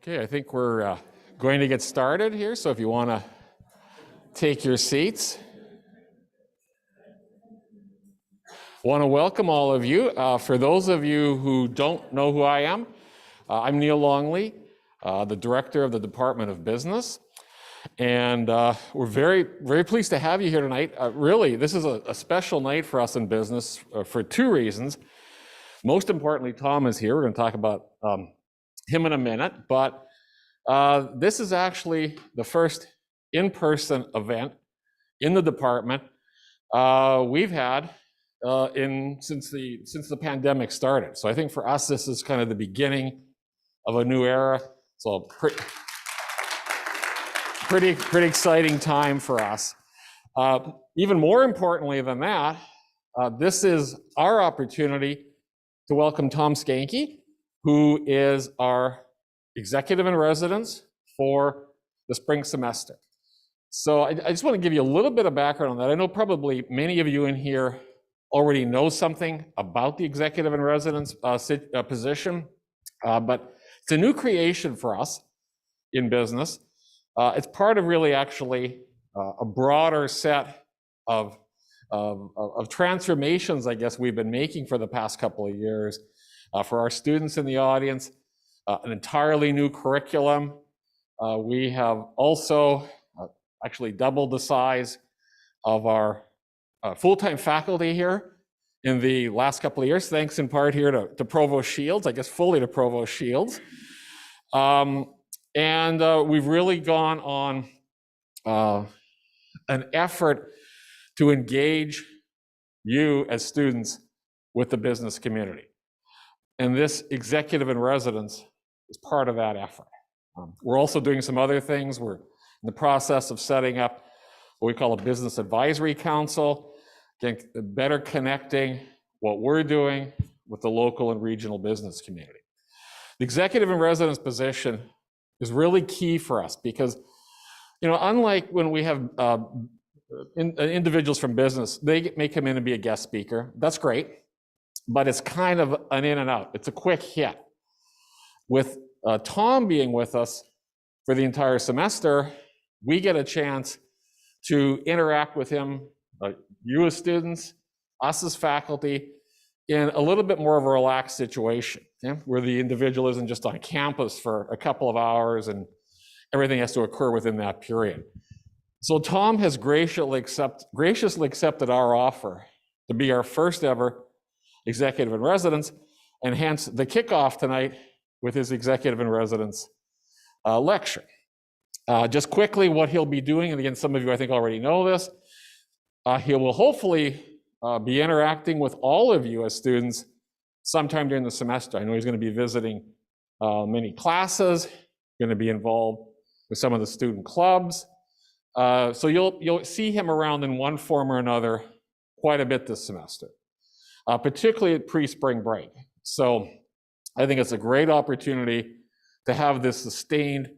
Okay, I think we're going to get started here, so if you want to take your seats. I want to welcome all of you. For those of you who don't know who I am, I'm Neil Longley, the Director of the Department of Business, and we're very, very pleased to have you here tonight. Really, this is a special night for us in business for two reasons. Most importantly, Tom is here. We're going to talk about him in a minute, but this is actually the first in-person event in the department we've had since the pandemic started. So I think for us, this is kind of the beginning of a new era. So pretty exciting time for us. Even more importantly than that, this is our opportunity to welcome Tom Skancke, who is our executive in residence for the spring semester. So I just want to give you a little bit of background on that. I know probably many of you in here already know something about the executive in residence position, but it's a new creation for us in business. It's part of really actually a broader set of transformations, I guess, we've been making for the past couple of years. For our students in the audience, an entirely new curriculum. We have also actually doubled the size of our full-time faculty here in the last couple of years, thanks in part here to Provost Shields, I guess fully to Provost Shields. And we've really gone on an effort to engage you as students with the business community. And this executive in residence is part of that effort. We're also doing some other things. We're in the process of setting up what we call a business advisory council, again, better connecting what we're doing with the local and regional business community. The executive in residence position is really key for us because, unlike when we have individuals from business, they may come in and be a guest speaker. That's great. But it's kind of an in and out. It's a quick hit. With Tom being with us for the entire semester, we get a chance to interact with him, you as students, us as faculty, in a little bit more of a relaxed situation, where the individual isn't just on campus for a couple of hours and everything has to occur within that period. So Tom has graciously accepted our offer to be our first ever executive in residence, and hence the kickoff tonight with his executive in residence lecture. Just quickly what he'll be doing, and again, some of you I think already know this, he will hopefully be interacting with all of you as students sometime during the semester. I know he's going to be visiting many classes, going to be involved with some of the student clubs. So you'll see him around in one form or another quite a bit this semester. Particularly at pre-spring break. So I think it's a great opportunity to have this sustained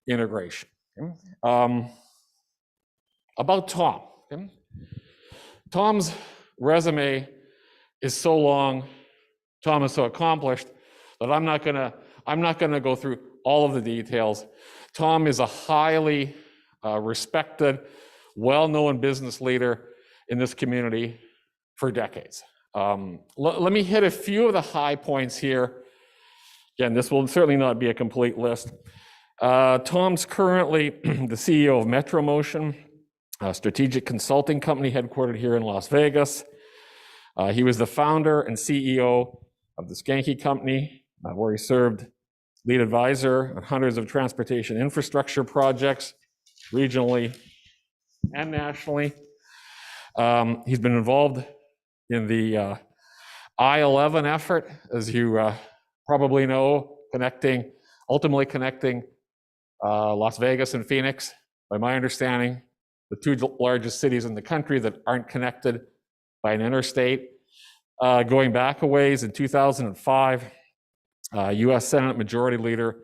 integration. About Tom. Tom's resume is so long, Tom is so accomplished that I'm not gonna go through all of the details. Tom is a highly respected, well-known business leader in this community for decades. Let me hit a few of the high points here. Again, this will certainly not be a complete list. Tom's currently the CEO of Metro Motion, a strategic consulting company headquartered here in Las Vegas. He was the founder and CEO of the Skancke company, where he served lead advisor on hundreds of transportation infrastructure projects, regionally and nationally. He's been involved in the I-11 effort, as you probably know, ultimately connecting Las Vegas and Phoenix, by my understanding, the two largest cities in the country that aren't connected by an interstate. Going back a ways, in 2005, US Senate Majority Leader,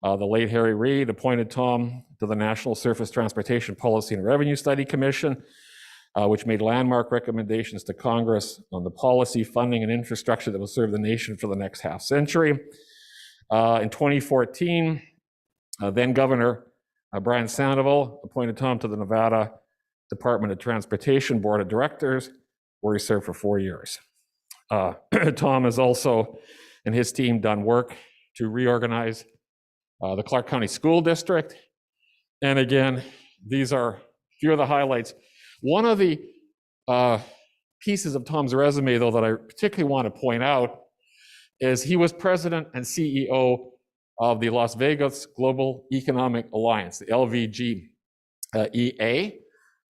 the late Harry Reid, appointed Tom to the National Surface Transportation Policy and Revenue Study Commission, which made landmark recommendations to Congress on the policy, funding, and infrastructure that will serve the nation for the next half century. In 2014, Then Governor Brian Sandoval appointed Tom to the Nevada Department of Transportation Board of Directors, where he served for 4 years. Tom has also, and his team, done work to reorganize the Clark County School District. And again, these are a few of the highlights. One of the pieces of Tom's resume, though, that I particularly want to point out is he was president and CEO of the Las Vegas Global Economic Alliance, the LVGEA.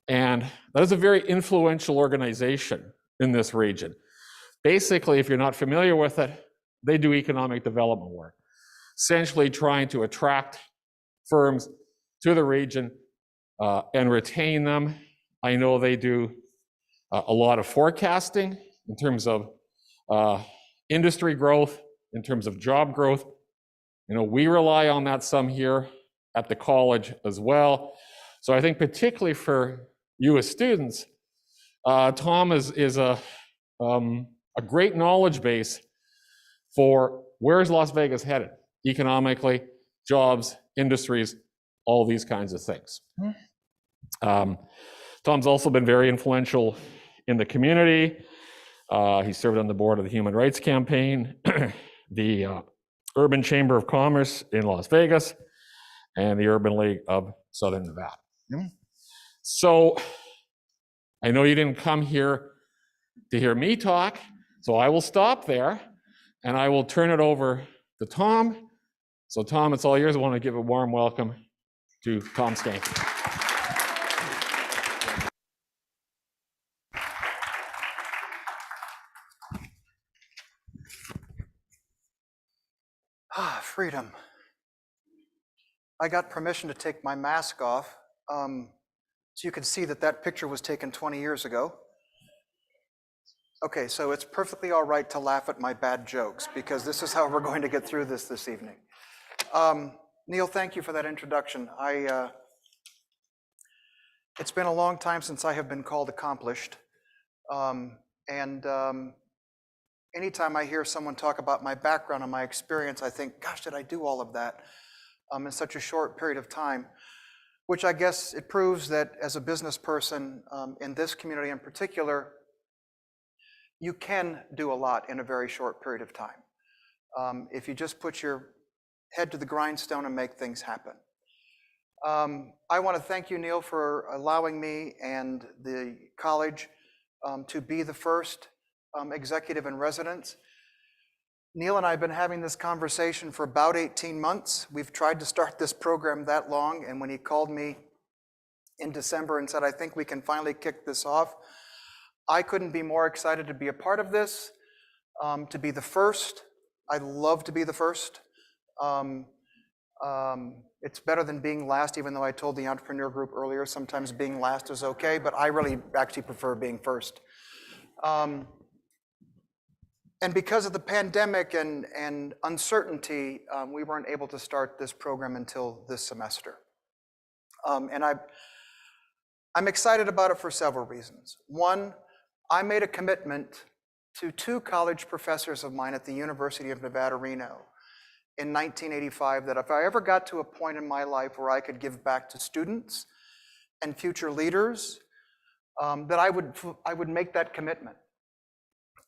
And that is a very influential organization in this region. Basically, if you're not familiar with it, they do economic development work, essentially trying to attract firms to the region and retain them. I know they do a lot of forecasting in terms of industry growth, in terms of job growth. You know, we rely on that some here at the college as well. So I think particularly for you as students, Tom is a great knowledge base for where is Las Vegas headed economically, jobs, industries, all these kinds of things. Tom's also been very influential in the community. He served on the board of the Human Rights Campaign, the Urban Chamber of Commerce in Las Vegas, and the Urban League of Southern Nevada. So I know you didn't come here to hear me talk, so I will stop there and I will turn it over to Tom. So Tom, it's all yours. I want to give a warm welcome to Tom Skancke. Freedom. I got permission to take my mask off, so you can see that that picture was taken 20 years ago. Okay, so it's perfectly all right to laugh at my bad jokes, because this is how we're going to get through this evening. Neil, thank you for that introduction. It's been a long time since I have been called accomplished, anytime I hear someone talk about my background and my experience, I think, gosh, did I do all of that in such a short period of time? Which I guess it proves that as a business person in this community in particular, you can do a lot in a very short period of time if you just put your head to the grindstone and make things happen. I want to thank you, Neil, for allowing me and the college to be the first executive in residence. Neil and I have been having this conversation for about 18 months. We've tried to start this program that long, and when he called me in December and said, I think we can finally kick this off, I couldn't be more excited to be a part of this, to be the first. I love to be the first. It's better than being last, even though I told the entrepreneur group earlier, sometimes being last is okay, but I really actually prefer being first. And because of the pandemic and uncertainty, we weren't able to start this program until this semester. And I'm excited about it for several reasons. One, I made a commitment to 2 college professors of mine at the University of Nevada, Reno in 1985 that if I ever got to a point in my life where I could give back to students and future leaders, that I would make that commitment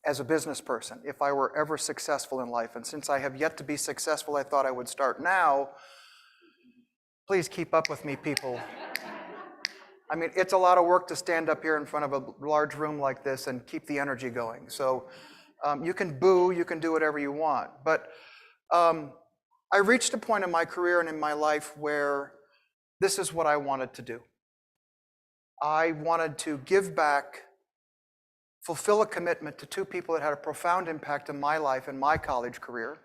as a business person if I were ever successful in life. And since I have yet to be successful, I thought I would start now. Please keep up with me, people. I mean, it's a lot of work to stand up here in front of a large room like this and keep the energy going. So you can boo, you can do whatever you want. But I reached a point in my career and in my life where this is what I wanted to do. I wanted to give back, fulfill a commitment to 2 people that had a profound impact in my life and my college career.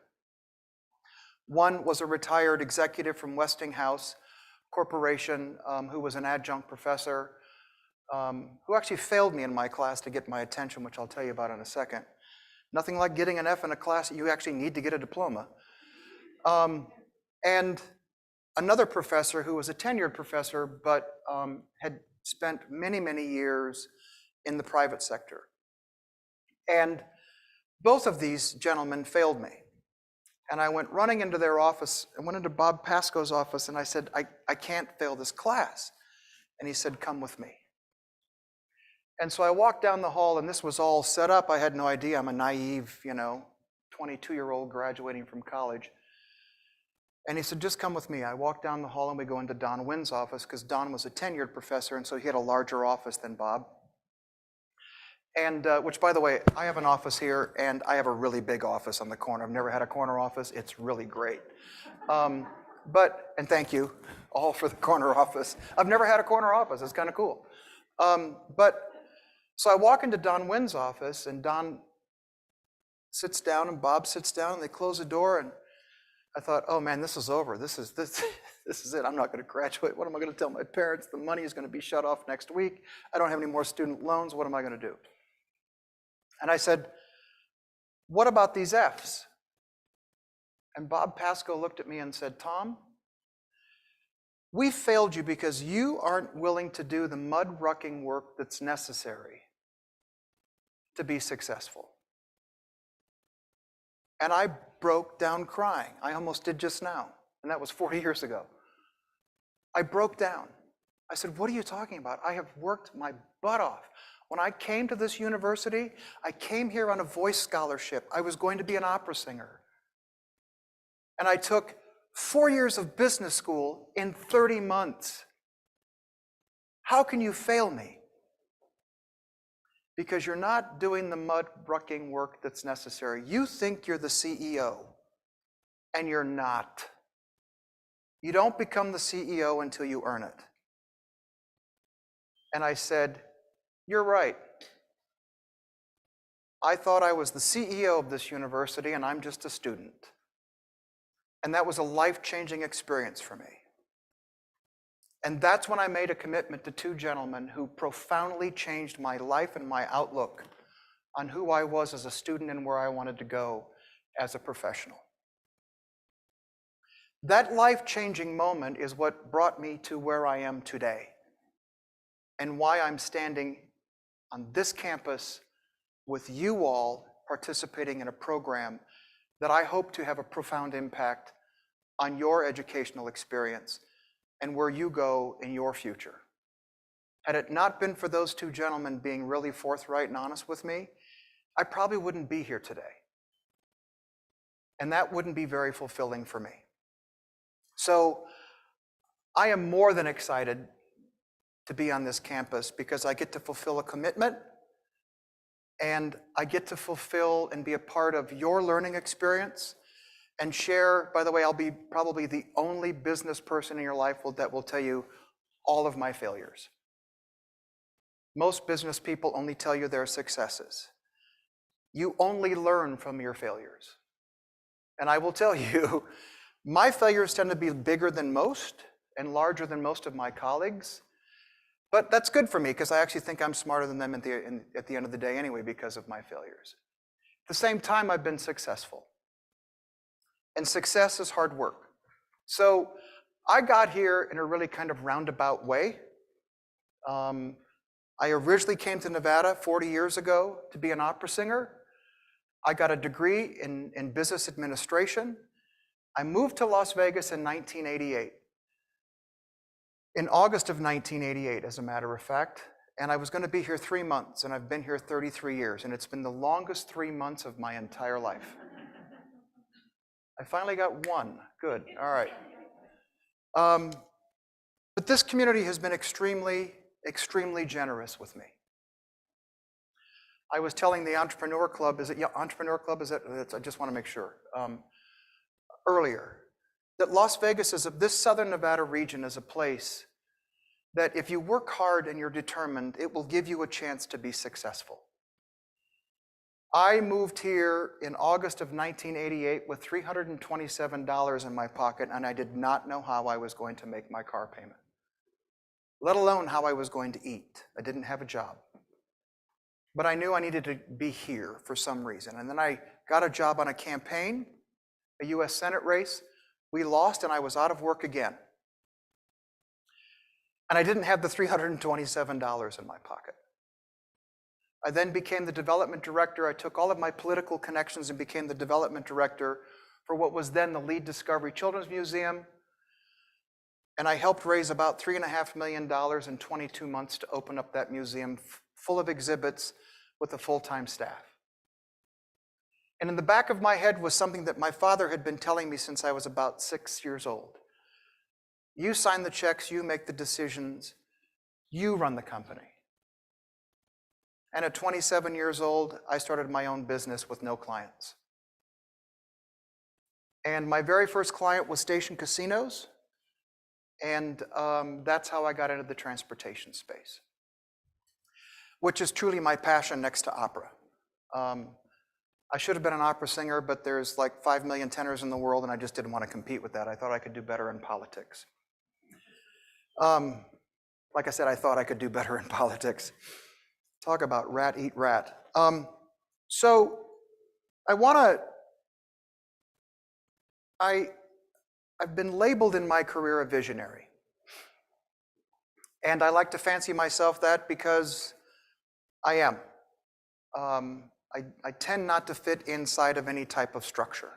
One was a retired executive from Westinghouse Corporation who was an adjunct professor who actually failed me in my class to get my attention, which I'll tell you about in a second. Nothing like getting an F in a class that you actually need to get a diploma. And another professor who was a tenured professor but had spent many, many years in the private sector. And both of these gentlemen failed me. And I went running into their office. I went into Bob Pascoe's office and I said, I can't fail this class. And he said, come with me. And so I walked down the hall and this was all set up. I had no idea. I'm a naive, 22-year-old graduating from college. And he said, just come with me. I walked down the hall and we go into Don Wynn's office because Don was a tenured professor and so he had a larger office than Bob. And which, by the way, I have an office here and I have a really big office on the corner. I've never had a corner office. It's really great. And thank you all for the corner office. I've never had a corner office. It's kind of cool. So I walk into Don Wynn's office and Don sits down and Bob sits down and they close the door and I thought, oh man, this is over. This is it. I'm not going to graduate. What am I going to tell my parents? The money is going to be shut off next week. I don't have any more student loans. What am I going to do? And I said, what about these Fs? And Bob Pascoe looked at me and said, Tom, we failed you because you aren't willing to do the mud-rucking work that's necessary to be successful. And I broke down crying. I almost did just now, and that was 40 years ago. I broke down. I said, what are you talking about? I have worked my butt off. When I came to this university, I came here on a voice scholarship. I was going to be an opera singer. And I took 4 years of business school in 30 months. How can you fail me? Because you're not doing the mud-rucking work that's necessary. You think you're the CEO, and you're not. You don't become the CEO until you earn it. And I said, you're right. I thought I was the CEO of this university, and I'm just a student. And that was a life-changing experience for me. And that's when I made a commitment to two gentlemen who profoundly changed my life and my outlook on who I was as a student and where I wanted to go as a professional. That life-changing moment is what brought me to where I am today and why I'm standing on this campus with you all participating in a program that I hope to have a profound impact on your educational experience and where you go in your future. Had it not been for those two gentlemen being really forthright and honest with me, I probably wouldn't be here today. And that wouldn't be very fulfilling for me. So I am more than excited to be on this campus because I get to fulfill a commitment and I get to fulfill and be a part of your learning experience and share. By the way, I'll be probably the only business person in your life that will tell you all of my failures. Most business people only tell you their successes. You only learn from your failures. And I will tell you, my failures tend to be bigger than most and larger than most of my colleagues. But that's good for me because I actually think I'm smarter than them at the end of the day anyway because of my failures. At the same time, I've been successful. And success is hard work. So I got here in a really kind of roundabout way. I originally came to Nevada 40 years ago to be an opera singer. I got a degree in business administration. I moved to Las Vegas in 1988. In August of 1988, as a matter of fact, and I was going to be here 3 months, and I've been here 33 years, and it's been the longest 3 months of my entire life. I finally got one. Good. All right. But this community has been extremely, extremely generous with me. I was telling the Entrepreneur Club, Entrepreneur Club, I just want to make sure, earlier, that Las Vegas this Southern Nevada region is a place that if you work hard and you're determined, it will give you a chance to be successful. I moved here in August of 1988 with $327 in my pocket, and I did not know how I was going to make my car payment, let alone how I was going to eat. I didn't have a job. But I knew I needed to be here for some reason. And then I got a job on a campaign, a US Senate race. We lost, and I was out of work again. And I didn't have the $327 in my pocket. I then became the development director. I took all of my political connections and became the development director for what was then the Lead Discovery Children's Museum. And I helped raise about $3.5 million in 22 months to open up that museum full of exhibits with a full-time staff. And in the back of my head was something that my father had been telling me since I was about 6 years old. You sign the checks, you make the decisions, you run the company. And at 27 years old, I started my own business with no clients. And my very first client was Station Casinos, and that's how I got into the transportation space, which is truly my passion next to opera. I should have been an opera singer, but there's like 5 million tenors in the world, and I just didn't want to compete with that. I thought I could do better in politics. Like I said, I thought I could do better in politics. Talk about rat eat rat. So I've been labeled in my career a visionary. And I like to fancy myself that because I am. I tend not to fit inside of any type of structure.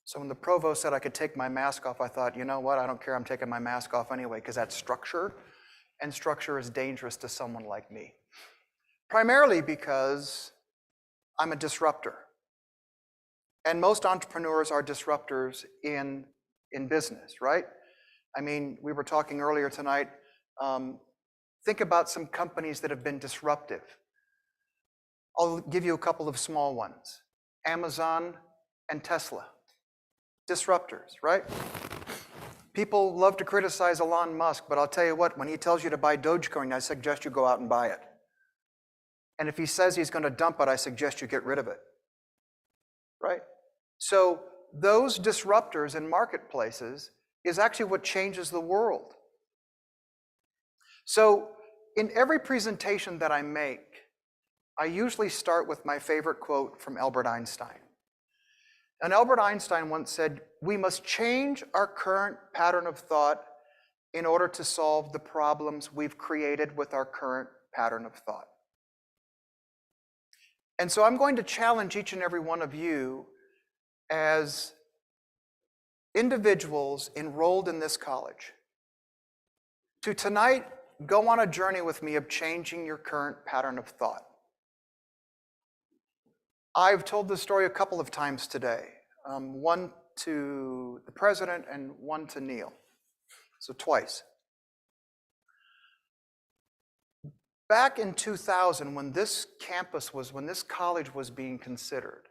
So when the provost said I could take my mask off, I thought, you know what, I don't care, I'm taking my mask off anyway, because that's structure, and structure is dangerous to someone like me. Primarily because I'm a disruptor. And most entrepreneurs are disruptors in business, right? I mean, we were talking earlier tonight, think about some companies that have been disruptive. I'll give you a couple of small ones. Amazon and Tesla. Disruptors, right? People love to criticize Elon Musk, but I'll tell you what, when he tells you to buy Dogecoin, I suggest you go out and buy it. And if he says he's going to dump it, I suggest you get rid of it, right? So those disruptors in marketplaces is actually what changes the world. So in every presentation that I make, I usually start with my favorite quote from Albert Einstein. And Albert Einstein once said, "We must change our current pattern of thought in order to solve the problems we've created with our current pattern of thought." And so I'm going to challenge each and every one of you as individuals enrolled in this college to tonight go on a journey with me of changing your current pattern of thought. I've told this story a couple of times today, one to the president and one to Neil, so twice. Back in 2000, when this college was being considered,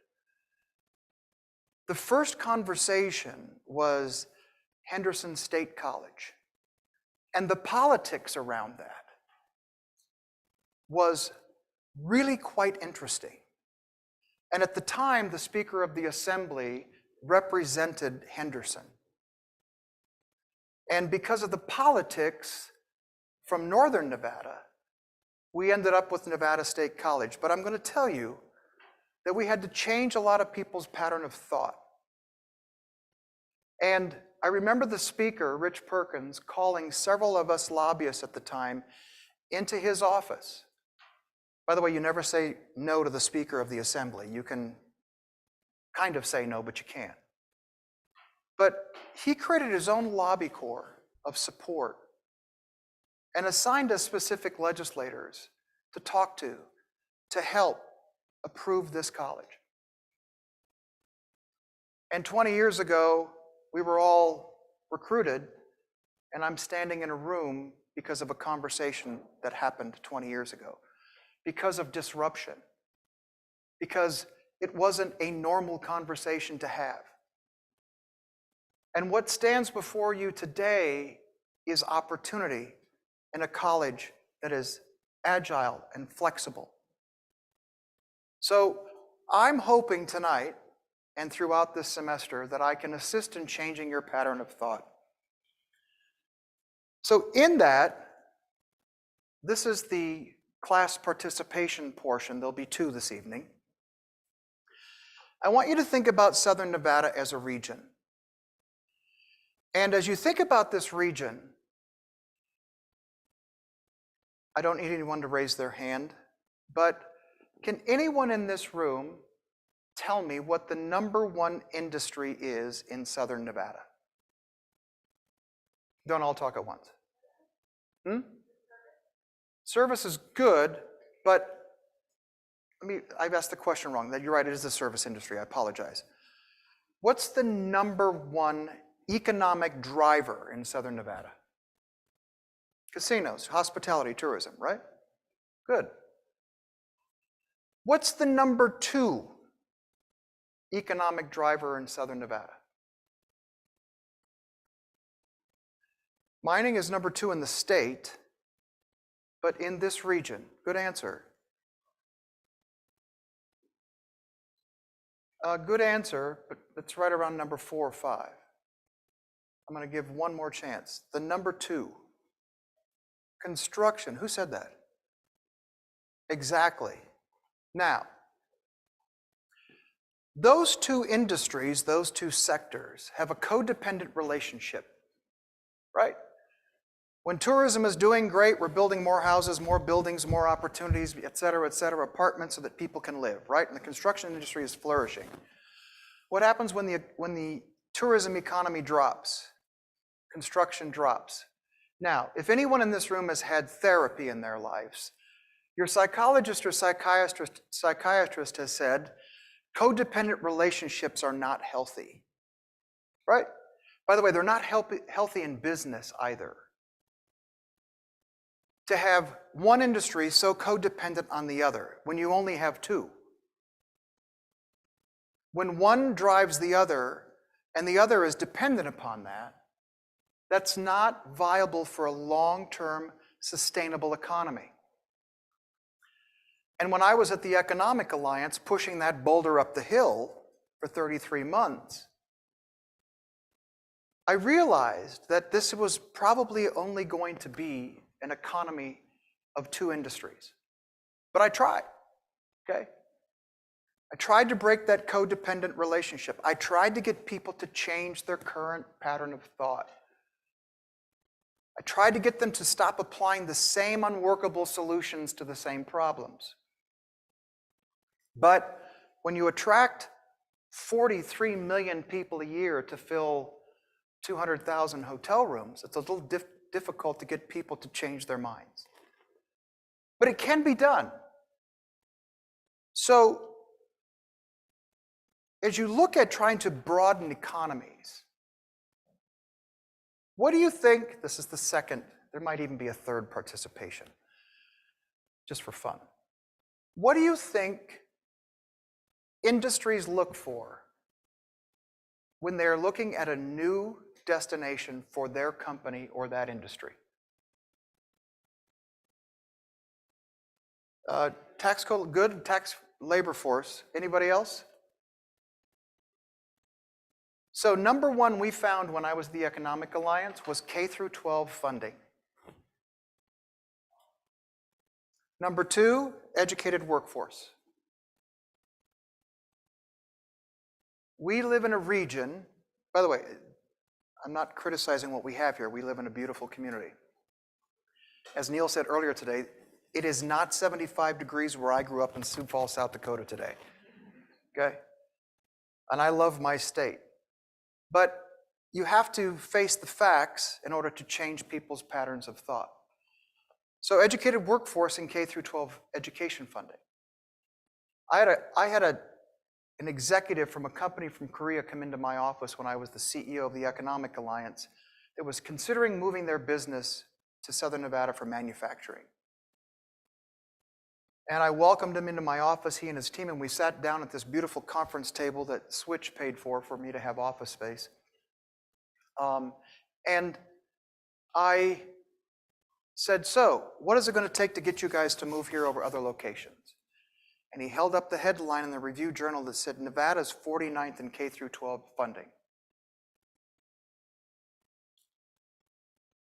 the first conversation was Henderson State College. And the politics around that was really quite interesting. And at the time, the Speaker of the Assembly represented Henderson. And because of the politics from Northern Nevada, we ended up with Nevada State College. But I'm going to tell you that we had to change a lot of people's pattern of thought. And I remember the speaker, Rich Perkins, calling several of us lobbyists at the time into his office. By the way, you never say no to the Speaker of the Assembly. You can kind of say no, but you can't. But he created his own lobby corps of support and assigned us specific legislators to talk to help approve this college. And 20 years ago, we were all recruited, and I'm standing in a room because of a conversation that happened 20 years ago, because of disruption, because it wasn't a normal conversation to have. And what stands before you today is opportunity in a college that is agile and flexible. So I'm hoping tonight and throughout this semester that I can assist in changing your pattern of thought. So in that, this is the class participation portion. There'll be 2 this evening. I want you to think about Southern Nevada as a region. And as you think about this region, I don't need anyone to raise their hand, but can anyone in this room tell me what the #1 industry is in Southern Nevada? Don't all talk at once. Service is good, but I've asked the question wrong. You're right, it is the service industry. I apologize. What's the #1 economic driver in Southern Nevada? Casinos, hospitality, tourism, right? Good. What's the #2 economic driver in Southern Nevada? Mining is #2 in the state, but in this region. Good answer. Good answer, but it's right around #4 or 5. I'm going to give one more chance. The #2. Construction. Who said that? Exactly. Now, those two industries, those two sectors, have a codependent relationship, right? When tourism is doing great, we're building more houses, more buildings, more opportunities, et cetera, apartments so that people can live, right? And the construction industry is flourishing. What happens when the tourism economy drops? Construction drops. Now, if anyone in this room has had therapy in their lives, your psychologist or psychiatrist has said, codependent relationships are not healthy, right? By the way, they're not healthy in business either. To have one industry so codependent on the other when you only have two. When one drives the other and the other is dependent upon that, that's not viable for a long-term sustainable economy. And when I was at the Economic Alliance pushing that boulder up the hill for 33 months, I realized that this was probably only going to be an economy of two industries. But I tried, okay? I tried to break that codependent relationship. I tried to get people to change their current pattern of thought. I tried to get them to stop applying the same unworkable solutions to the same problems. But when you attract 43 million people a year to fill 200,000 hotel rooms, it's a little difficult to get people to change their minds. But it can be done. So, as you look at trying to broaden economies, what do you think? This is the second, there might even be a third participation, just for fun. What do you think industries look for when they're looking at a new destination for their company or that industry? Tax code, good, tax labor force. Anybody else? So #1 we found when I was the Economic Alliance was K-12 funding. #2, educated workforce. We live in a region, by the way, I'm not criticizing what we have here. We live in a beautiful community. As Neil said earlier today, it is not 75 degrees where I grew up in Sioux Falls, South Dakota today, okay? And I love my state. But you have to face the facts in order to change people's patterns of thought. So educated workforce in K-12 education funding. I had an executive from a company from Korea come into my office when I was the CEO of the Economic Alliance that was considering moving their business to Southern Nevada for manufacturing. And I welcomed him into my office, he and his team, and we sat down at this beautiful conference table that Switch paid for me to have office space. And I said, so, what is it going to take to get you guys to move here over other locations? And he held up the headline in the Review Journal that said, Nevada's 49th in K-12 funding.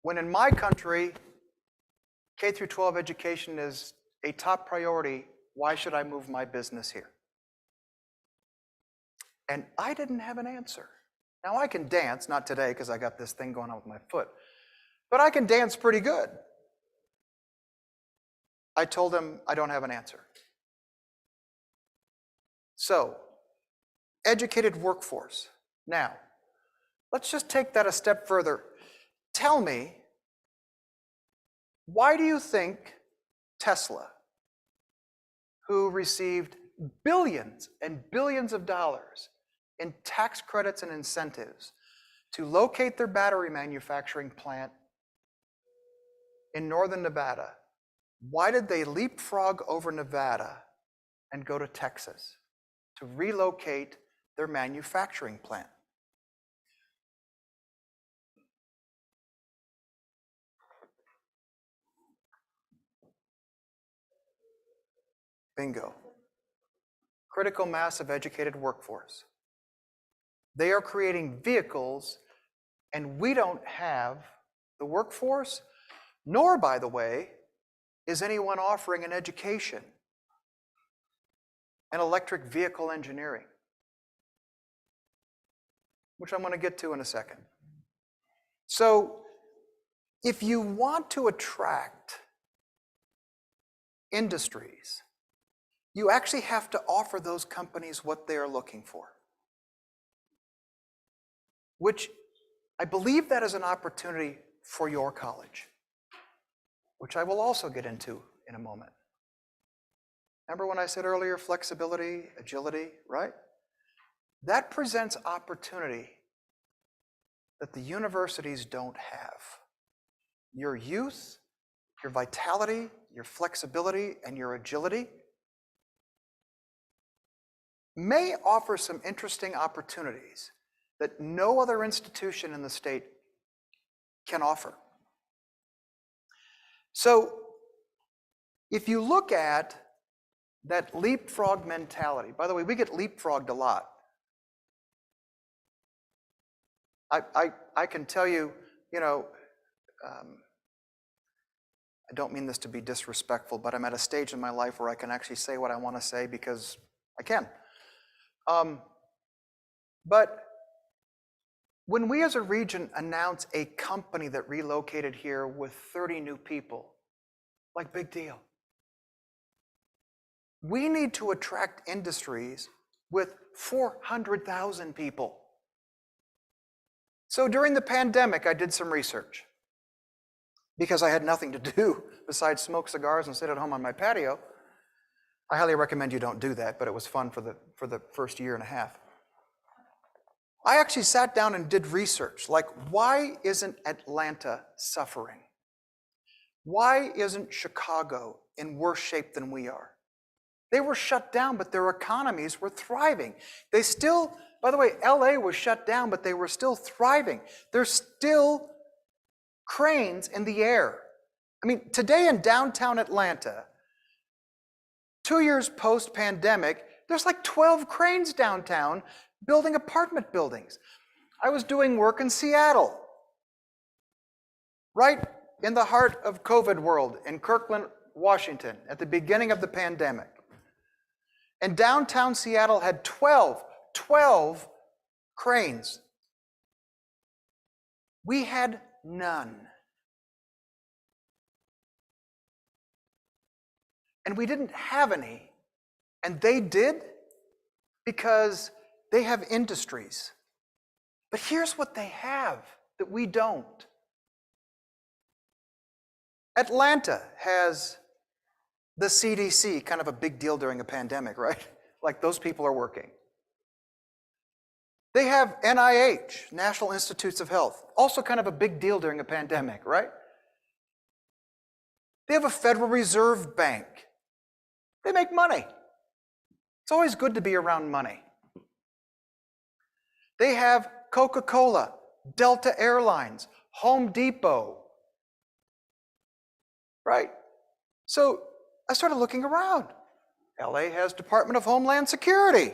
When in my country, K-12 education is a top priority, why should I move my business here? And I didn't have an answer. Now I can dance, not today because I got this thing going on with my foot, but I can dance pretty good. I told him I don't have an answer. So, educated workforce. Now, let's just take that a step further. Tell me, why do you think Tesla, who received billions and billions of dollars in tax credits and incentives to locate their battery manufacturing plant in northern Nevada, why did they leapfrog over Nevada and go to Texas to relocate their manufacturing plant? Bingo. Critical mass of educated workforce. They are creating vehicles, and we don't have the workforce, nor, by the way, is anyone offering an education in electric vehicle engineering, which I'm going to get to in a second. So, if you want to attract industries, you actually have to offer those companies what they are looking for, which I believe that is an opportunity for your college, which I will also get into in a moment. Remember when I said earlier, flexibility, agility, right? That presents opportunity that the universities don't have. Your youth, your vitality, your flexibility, and your agility may offer some interesting opportunities that no other institution in the state can offer. So, if you look at that leapfrog mentality, by the way, we get leapfrogged a lot. I can tell you, I don't mean this to be disrespectful, but I'm at a stage in my life where I can actually say what I want to say because I can. But when we as a region announce a company that relocated here with 30 new people, like big deal. We need to attract industries with 400,000 people. So during the pandemic, I did some research because I had nothing to do besides smoke cigars and sit at home on my patio. I highly recommend you don't do that, but it was fun for the first year and a half. I actually sat down and did research, like why isn't Atlanta suffering? Why isn't Chicago in worse shape than we are? They were shut down, but their economies were thriving. They still, by the way, LA was shut down, but they were still thriving. There's still cranes in the air. I mean, today in downtown Atlanta, 2 years post-pandemic, there's like 12 cranes downtown building apartment buildings. I was doing work in Seattle, right in the heart of COVID world, in Kirkland, Washington, at the beginning of the pandemic. And downtown Seattle had 12 cranes. We had none. And we didn't have any, and they did because they have industries. But here's what they have that we don't. Atlanta has the CDC, kind of a big deal during a pandemic, right? Like those people are working. They have NIH, National Institutes of Health, also kind of a big deal during a pandemic, right? They have a Federal Reserve Bank. They make money. It's always good to be around money. They have Coca-Cola, Delta Airlines, Home Depot, right? So I started looking around. LA has Department of Homeland Security,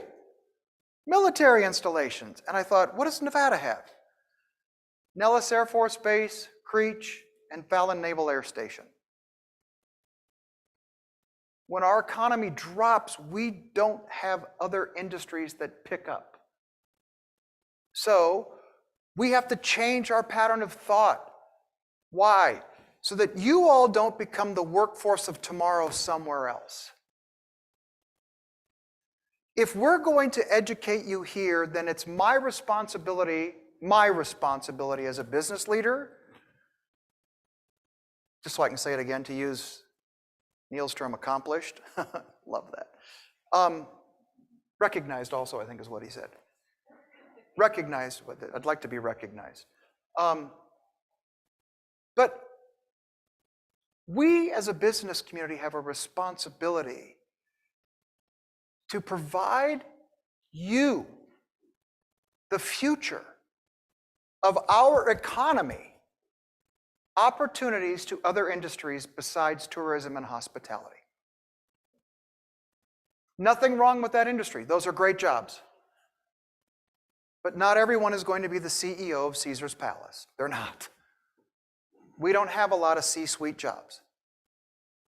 military installations. And I thought, what does Nevada have? Nellis Air Force Base, Creech, and Fallon Naval Air Station. When our economy drops, we don't have other industries that pick up. So we have to change our pattern of thought. Why? So that you all don't become the workforce of tomorrow somewhere else. If we're going to educate you here, then it's my responsibility as a business leader, just so I can say it again, to use Neil's term, accomplished. Love that. Recognized also, I think is what he said. Recognized, I'd like to be recognized. But we as a business community have a responsibility to provide you the future of our economy, opportunities to other industries besides tourism and hospitality. Nothing wrong with that industry. Those are great jobs. But not everyone is going to be the CEO of Caesar's Palace. They're not. We don't have a lot of C-suite jobs.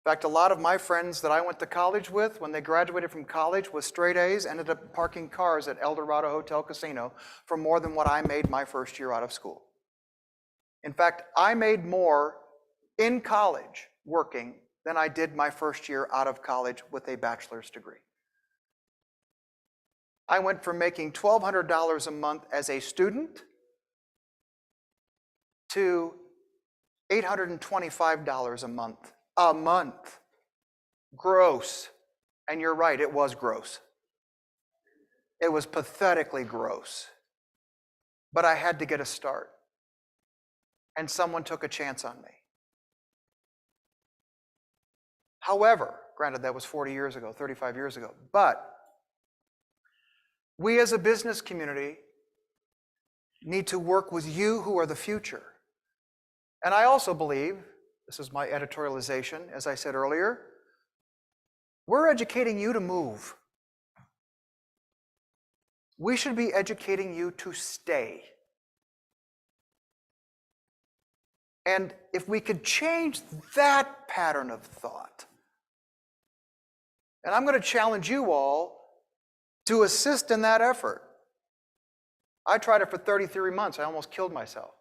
In fact, a lot of my friends that I went to college with, when they graduated from college with straight A's, ended up parking cars at El Dorado Hotel Casino for more than what I made my first year out of school. In fact, I made more in college working than I did my first year out of college with a bachelor's degree. I went from making $1,200 a month as a student to $825 a month, gross. And you're right, it was gross. It was pathetically gross. But I had to get a start. And someone took a chance on me. However, granted that was 40 years ago, 35 years ago, but we as a business community need to work with you who are the future. And I also believe, this is my editorialization, as I said earlier, we're educating you to move. We should be educating you to stay. And if we could change that pattern of thought, and I'm going to challenge you all to assist in that effort. I tried it for 33 months. I almost killed myself.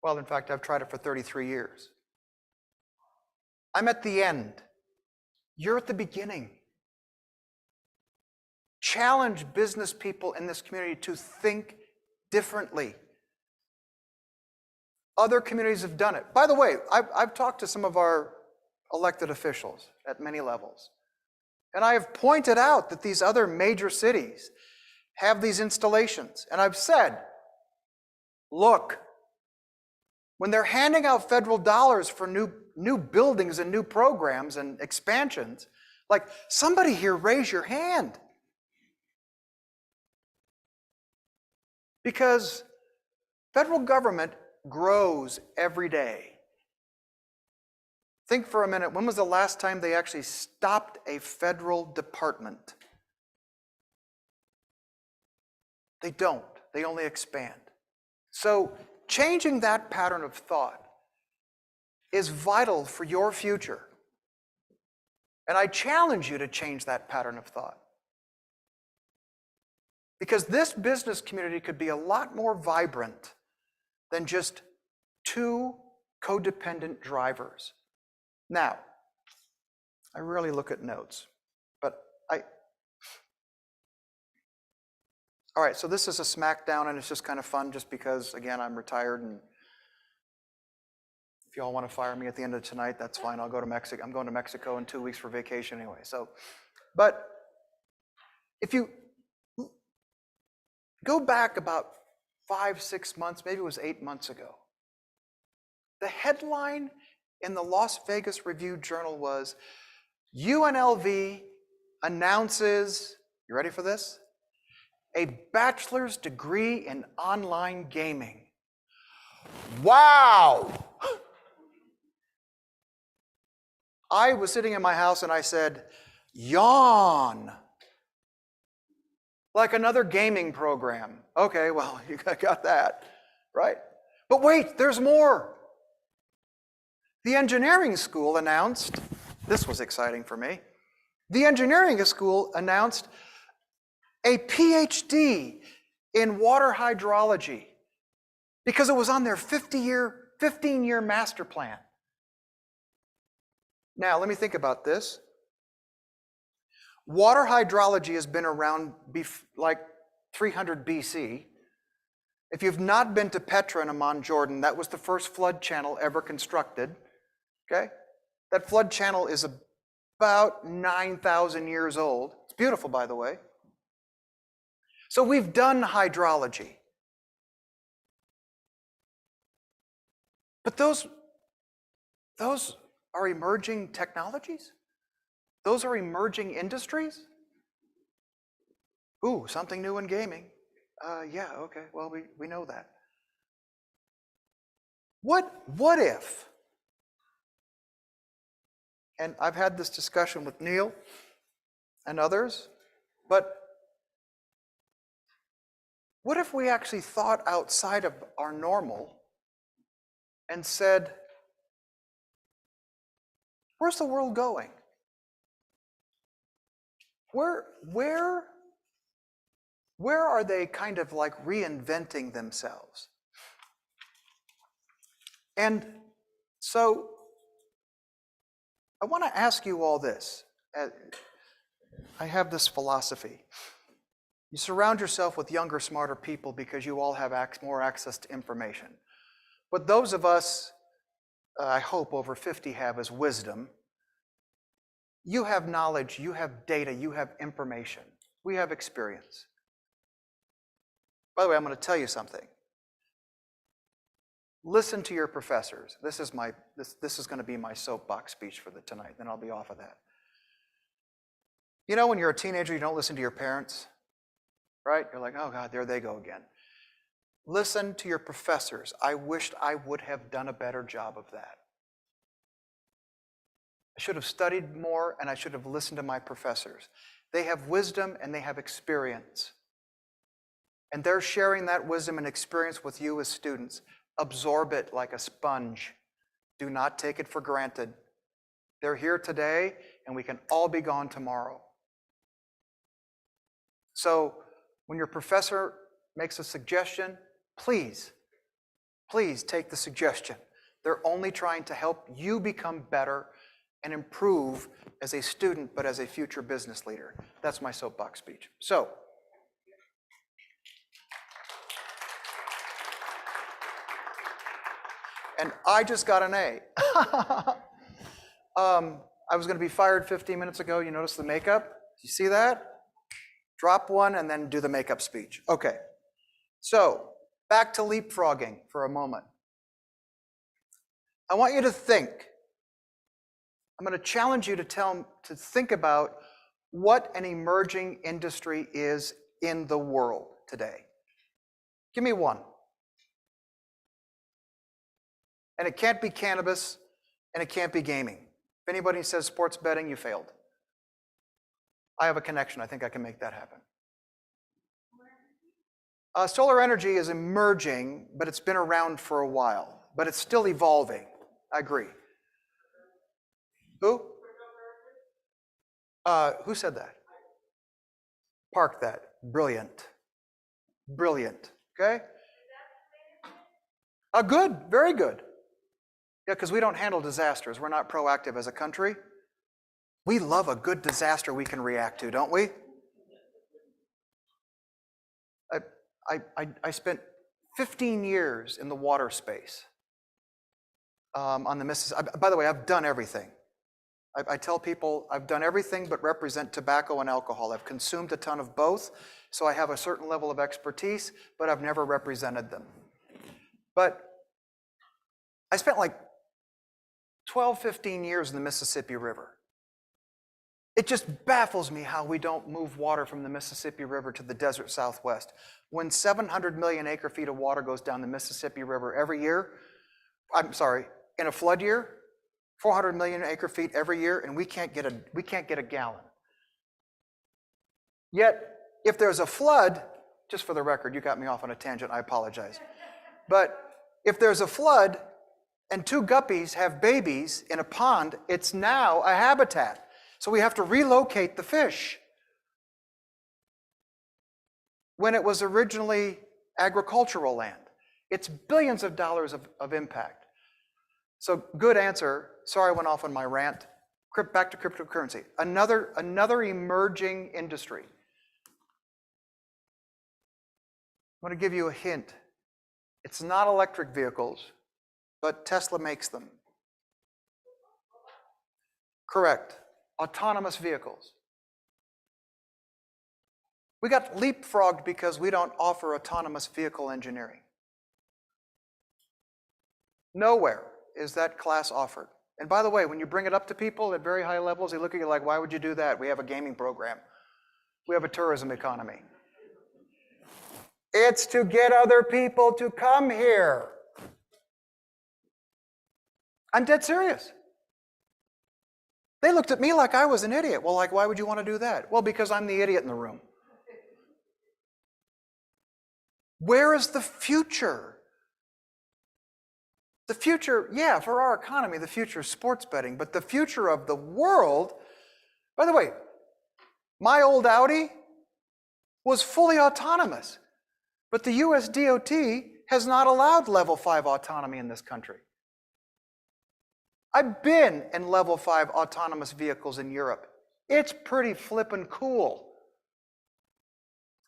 Well, in fact, I've tried it for 33 years. I'm at the end. You're at the beginning. Challenge business people in this community to think differently. Other communities have done it. By the way, I've talked to some of our elected officials at many levels. And I have pointed out that these other major cities have these installations. And I've said, look, when they're handing out federal dollars for new buildings and new programs and expansions, like, somebody here raise your hand. Because federal government grows every day. Think for a minute, when was the last time they actually stopped a federal department? They don't. They only expand. So changing that pattern of thought is vital for your future. And I challenge you to change that pattern of thought. Because this business community could be a lot more vibrant than just two codependent drivers. Now, I rarely look at notes, but all right, so this is a smackdown, and it's just kind of fun just because, again, I'm retired, and if you all want to fire me at the end of tonight, that's fine. I'll go to Mexico. I'm going to Mexico in 2 weeks for vacation anyway. So, but if you go back about 5, 6 months, maybe it was 8 months ago, the headline in the Las Vegas Review-Journal was, UNLV announces, you ready for this? A bachelor's degree in online gaming. Wow! I was sitting in my house and I said, yawn. Like another gaming program. Okay, well, you got that, right? But wait, there's more. The engineering school announced, this was exciting for me, the engineering school announced a PhD in water hydrology because it was on their 15-year master plan. Now, let me think about this. Water hydrology has been around like 300 BC. If you've not been to Petra in Amman, Jordan, that was the first flood channel ever constructed. Okay? That flood channel is about 9,000 years old. It's beautiful, by the way. So we've done hydrology. But those are emerging technologies? Those are emerging industries? Ooh, something new in gaming. Yeah, okay, well, we know that. What if, and I've had this discussion with Neil and others, but what if we actually thought outside of our normal and said, where's the world going? Where are they kind of like reinventing themselves? And so I want to ask you all this. I have this philosophy. You surround yourself with younger, smarter people because you all have more access to information. What those of us, I hope over 50 have is wisdom. You have knowledge, you have data, you have information. We have experience. By the way, I'm going to tell you something. Listen to your professors. This is going to be my soapbox speech for tonight, then I'll be off of that. You know when you're a teenager, you don't listen to your parents, right? You're like, oh God, there they go again. Listen to your professors. I wished I would have done a better job of that. I should have studied more and I should have listened to my professors. They have wisdom and they have experience. And they're sharing that wisdom and experience with you as students. Absorb it like a sponge. Do not take it for granted. They're here today and we can all be gone tomorrow. So when your professor makes a suggestion, please take the suggestion. They're only trying to help you become better and improve as a student, but as a future business leader. That's my soapbox speech. So, and I just got an A. I was going to be fired 15 minutes ago. You notice the makeup? You see that? Drop one and then do the makeup speech. Okay. So, back to leapfrogging for a moment. I want you to think. I'm going to challenge you to think about what an emerging industry is in the world today. Give me one. And it can't be cannabis, and it can't be gaming. If anybody says sports betting, you failed. I have a connection. I think I can make that happen. Solar energy is emerging, but it's been around for a while. But it's still evolving. I agree. Who? Who said that? Park that. Brilliant. Brilliant. Okay? Good. Very good. Yeah, because we don't handle disasters. We're not proactive as a country. We love a good disaster we can react to, don't we? I spent 15 years in the water space on the Mississippi. By the way, I've done everything. I tell people I've done everything but represent tobacco and alcohol. I've consumed a ton of both, so I have a certain level of expertise, but I've never represented them. But I spent like 12, 15 years in the Mississippi River. It just baffles me how we don't move water from the Mississippi River to the desert Southwest. When 700 million acre feet of water goes down the Mississippi River every year, in a flood year, 400 million acre feet every year, and we can't get a gallon. Yet, if there's a flood, just for the record, you got me off on a tangent, I apologize. But if there's a flood and two guppies have babies in a pond, it's now a habitat. So we have to relocate the fish. When it was originally agricultural land, it's billions of dollars of impact. So good answer. Sorry I went off on my rant. Back to cryptocurrency. Another emerging industry. I want to give you a hint. It's not electric vehicles, but Tesla makes them. Correct. Autonomous vehicles. We got leapfrogged because we don't offer autonomous vehicle engineering. Nowhere is that class offered. And by the way, when you bring it up to people at very high levels, they look at you like, why would you do that? We have a gaming program. We have a tourism economy. It's to get other people to come here. I'm dead serious. They looked at me like I was an idiot. Well, like, why would you want to do that? Well, because I'm the idiot in the room. Where is the future? The future, yeah, for our economy, the future is sports betting, but the future of the world, by the way, my old Audi was fully autonomous, but the US DOT has not allowed level 5 autonomy in this country. I've been in level 5 autonomous vehicles in Europe. It's pretty flippin' cool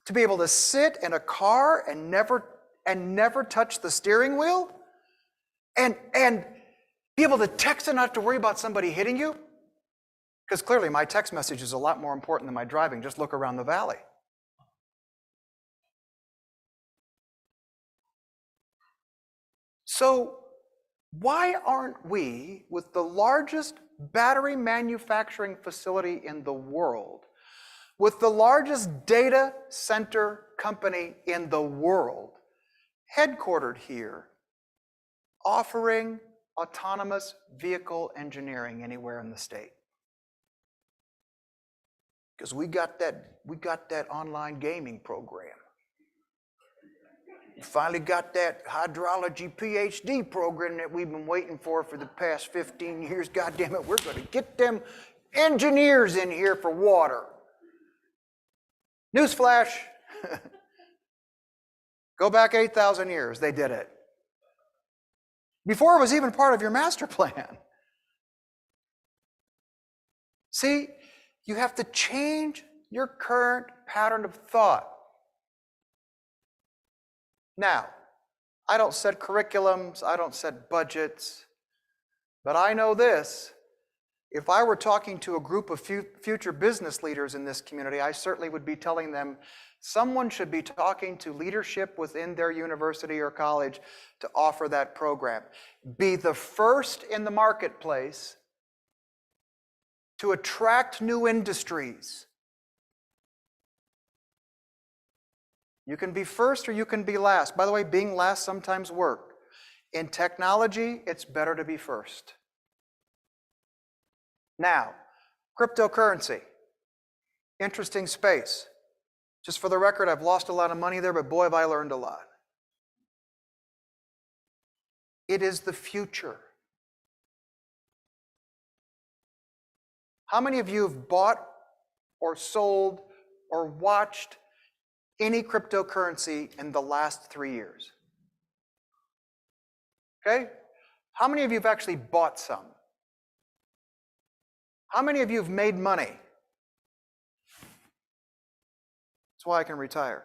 to be able to sit in a car and never touch the steering wheel and be able to text and not have to worry about somebody hitting you. Because clearly my text message is a lot more important than my driving. Just look around the valley. So why aren't we, with the largest battery manufacturing facility in the world, with the largest data center company in the world, headquartered here, offering autonomous vehicle engineering anywhere in the state? Because we got that online gaming program. We finally got that hydrology PhD program that we've been waiting for the past 15 years. God damn it, we're going to get them engineers in here for water. Newsflash. Go back 8,000 years, they did it. Before it was even part of your master plan. See, you have to change your current pattern of thought. Now, I don't set curriculums, I don't set budgets, but I know this. If I were talking to a group of future business leaders in this community, I certainly would be telling them someone should be talking to leadership within their university or college to offer that program. Be the first in the marketplace to attract new industries. You can be first or you can be last. By the way, being last sometimes works. In technology, it's better to be first. Now, cryptocurrency. Interesting space. Just for the record, I've lost a lot of money there, but boy, have I learned a lot. It is the future. How many of you have bought or sold or watched any cryptocurrency in the last 3 years? Okay? How many of you have actually bought some? How many of you have made money? That's why I can retire.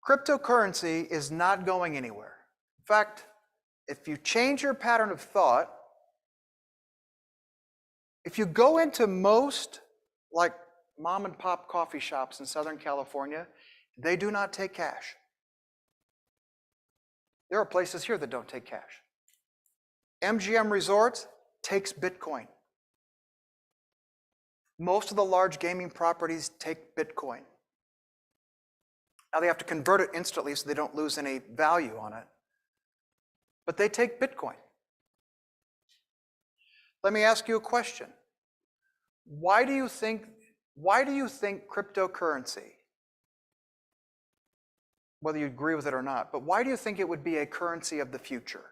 Cryptocurrency is not going anywhere. In fact, if you change your pattern of thought, if you go into most like mom and pop coffee shops in Southern California, they do not take cash. There are places here that don't take cash. MGM Resorts takes Bitcoin. Most of the large gaming properties take Bitcoin. Now they have to convert it instantly so they don't lose any value on it. But they take Bitcoin. Let me ask you a question. Why do you think cryptocurrency, whether you agree with it or not, but why do you think it would be a currency of the future?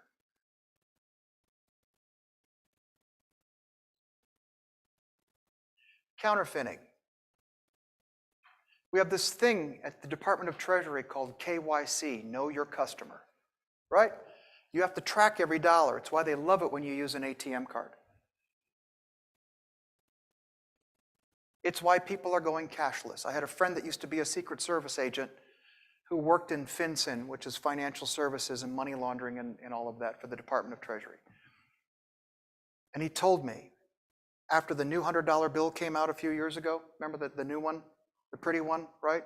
Counterfeiting. We have this thing at the Department of Treasury called KYC, Know Your Customer, right? You have to track every dollar. It's why they love it when you use an ATM card. It's why people are going cashless. I had a friend that used to be a Secret Service agent who worked in FinCEN, which is financial services and money laundering and all of that for the Department of Treasury. And he told me, after the new $100 bill came out a few years ago, remember the new one, the pretty one, right?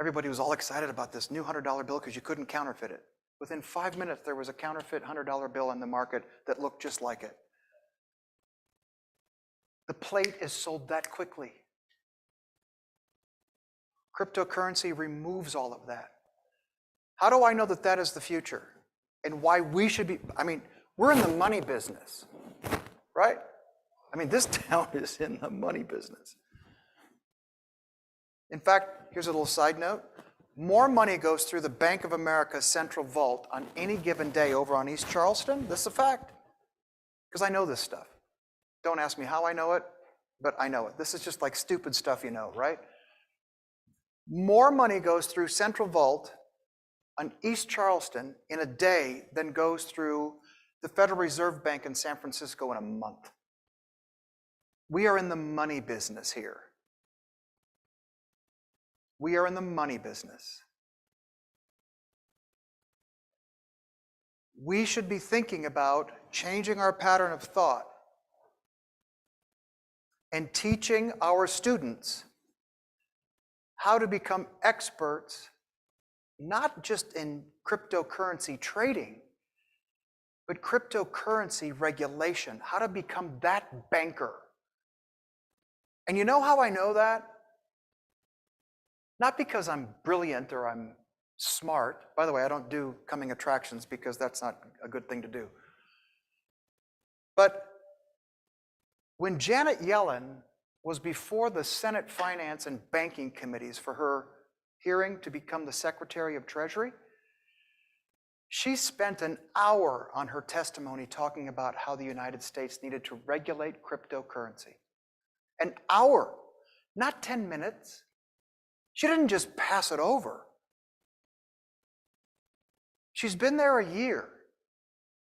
Everybody was all excited about this new $100 bill because you couldn't counterfeit it. Within 5 minutes, there was a counterfeit $100 bill on the market that looked just like it. The plate is sold that quickly. Cryptocurrency removes all of that. How do I know that that is the future? And why we should be, we're in the money business, right? This town is in the money business. In fact, here's a little side note. More money goes through the Bank of America's central vault on any given day over on East Charleston. This is a fact, because I know this stuff. Don't ask me how I know it, but I know it. This is just like stupid stuff you know, right? More money goes through Central Vault on East Charleston in a day than goes through the Federal Reserve Bank in San Francisco in a month. We are in the money business here. We are in the money business. We should be thinking about changing our pattern of thought and teaching our students how to become experts, not just in cryptocurrency trading, but cryptocurrency regulation, how to become that banker. And you know how I know that? Not because I'm brilliant or I'm smart. By the way, I don't do coming attractions because that's not a good thing to do. But when Janet Yellen was before the Senate Finance and Banking Committees for her hearing to become the Secretary of Treasury, she spent an hour on her testimony talking about how the United States needed to regulate cryptocurrency. An hour, not 10 minutes. She didn't just pass it over. She's been there a year.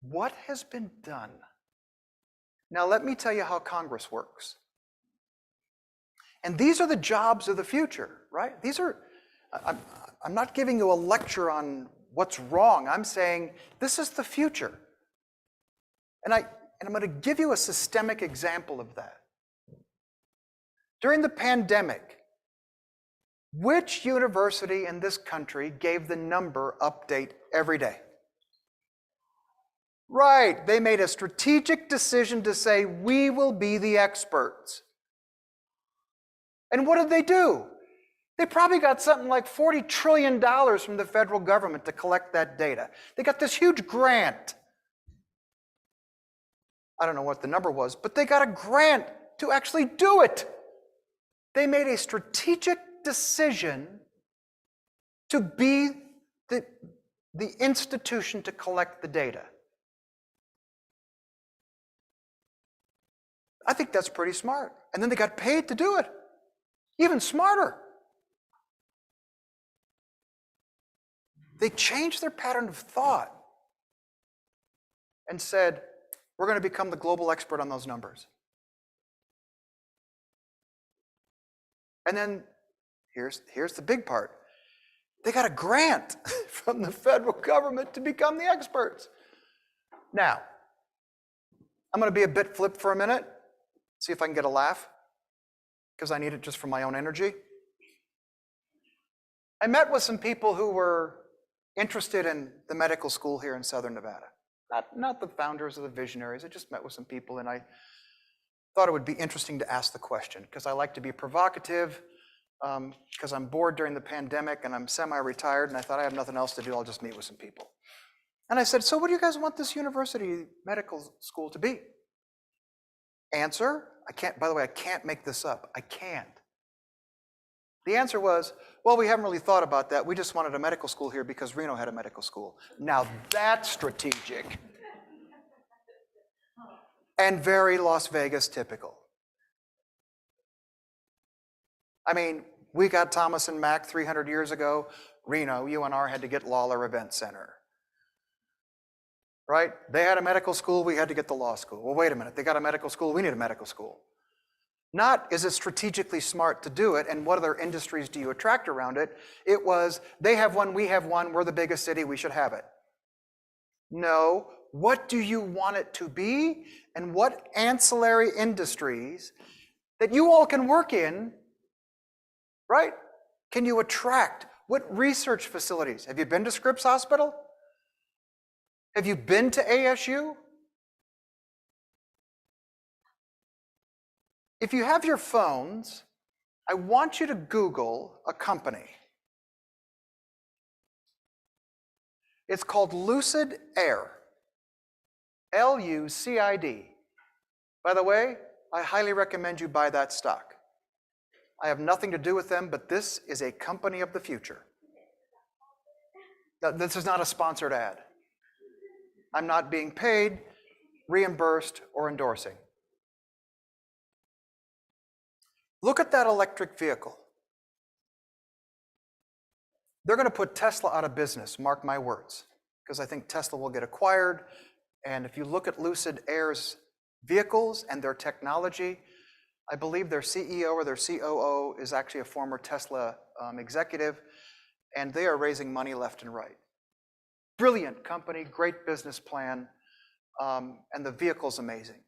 What has been done? Now let me tell you how Congress works. And these are the jobs of the future, right? These are, I'm not giving you a lecture on what's wrong. I'm saying this is the future. And I'm going to give you a systemic example of that. During the pandemic, which university in this country gave the number update every day? Right, they made a strategic decision to say, we will be the experts. And what did they do? They probably got something like $40 trillion from the federal government to collect that data. They got this huge grant. I don't know what the number was, but they got a grant to actually do it. They made a strategic decision to be the institution to collect the data. I think that's pretty smart. And then they got paid to do it. Even smarter. They changed their pattern of thought and said, we're going to become the global expert on those numbers. And then here's the big part. They got a grant from the federal government to become the experts. Now, I'm going to be a bit flip for a minute, see if I can get a laugh, because I need it just for my own energy. I met with some people who were interested in the medical school here in Southern Nevada. Not the founders or the visionaries. I just met with some people, and I thought it would be interesting to ask the question, because I like to be provocative, because I'm bored during the pandemic and I'm semi-retired, and I thought I have nothing else to do, I'll just meet with some people. And I said, so what do you guys want this university medical school to be? Answer, by the way, I can't make this up. I can't. The answer was, well, we haven't really thought about that. We just wanted a medical school here because Reno had a medical school. Now that's strategic. And very Las Vegas typical. We got Thomas and Mack 300 years ago. Reno, UNR had to get Lawler Event Center. right? They had a medical school, we had to get the law school. Well, wait a minute, they got a medical school, we need a medical school. Not, is it strategically smart to do it, and what other industries do you attract around it? It was, they have one, we have one, we're the biggest city, we should have it. No, what do you want it to be, and what ancillary industries that you all can work in, right? Can you attract? What research facilities? Have you been to Scripps Hospital? Have you been to ASU? If you have your phones, I want you to Google a company. It's called Lucid Air. Lucid. By the way, I highly recommend you buy that stock. I have nothing to do with them, but this is a company of the future. This is not a sponsored ad. I'm not being paid, reimbursed, or endorsing. Look at that electric vehicle. They're going to put Tesla out of business, mark my words, because I think Tesla will get acquired. And if you look at Lucid Air's vehicles and their technology, I believe their CEO or their COO is actually a former Tesla executive, and they are raising money left and right. Brilliant company, great business plan, and the vehicle's amazing.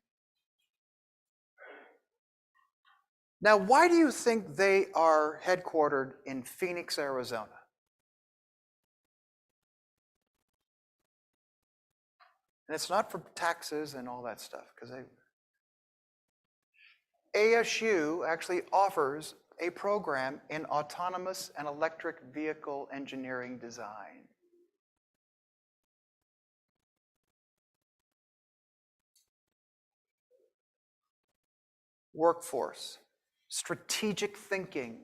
Now, why do you think they are headquartered in Phoenix, Arizona? And it's not for taxes and all that stuff, because ASU actually offers a program in autonomous and electric vehicle engineering design. Workforce, strategic thinking.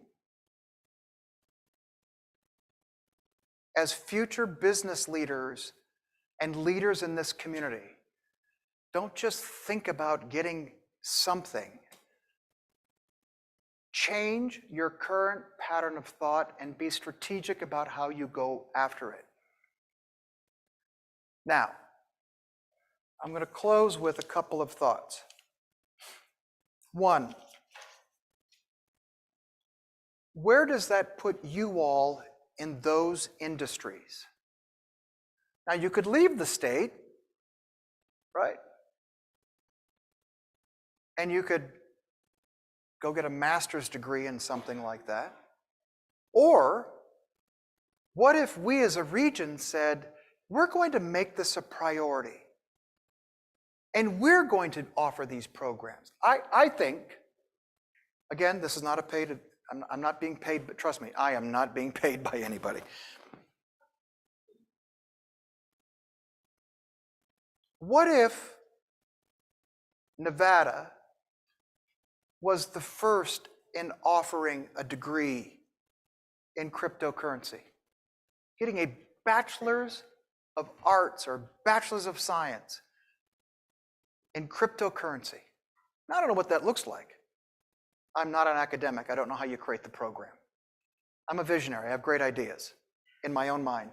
As future business leaders and leaders in this community, don't just think about getting something. Change your current pattern of thought and be strategic about how you go after it. Now, I'm going to close with a couple of thoughts. One, where does that put you all in those industries? Now, you could leave the state, right? And you could go get a master's degree in something like that. Or, what if we as a region said, we're going to make this a priority, and we're going to offer these programs? I think, again, this is not a paid, I'm not being paid, but trust me, I am not being paid by anybody. What if Nevada was the first in offering a degree in cryptocurrency? Getting a bachelor's of arts or bachelor's of science in cryptocurrency. Now, I don't know what that looks like. I'm not an academic. I don't know how you create the program. I'm a visionary. I have great ideas in my own mind.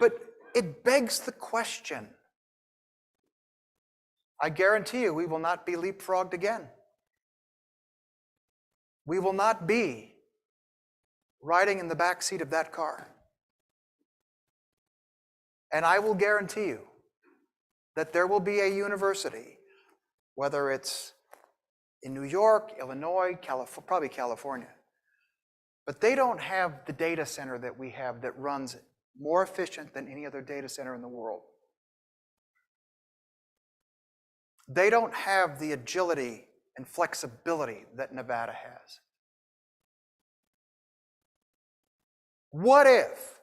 But it begs the question. I guarantee you we will not be leapfrogged again. We will not be riding in the back seat of that car. And I will guarantee you that there will be a university, whether it's in New York, Illinois, probably California, but they don't have the data center that we have that runs more efficient than any other data center in the world. They don't have the agility and flexibility that Nevada has. What if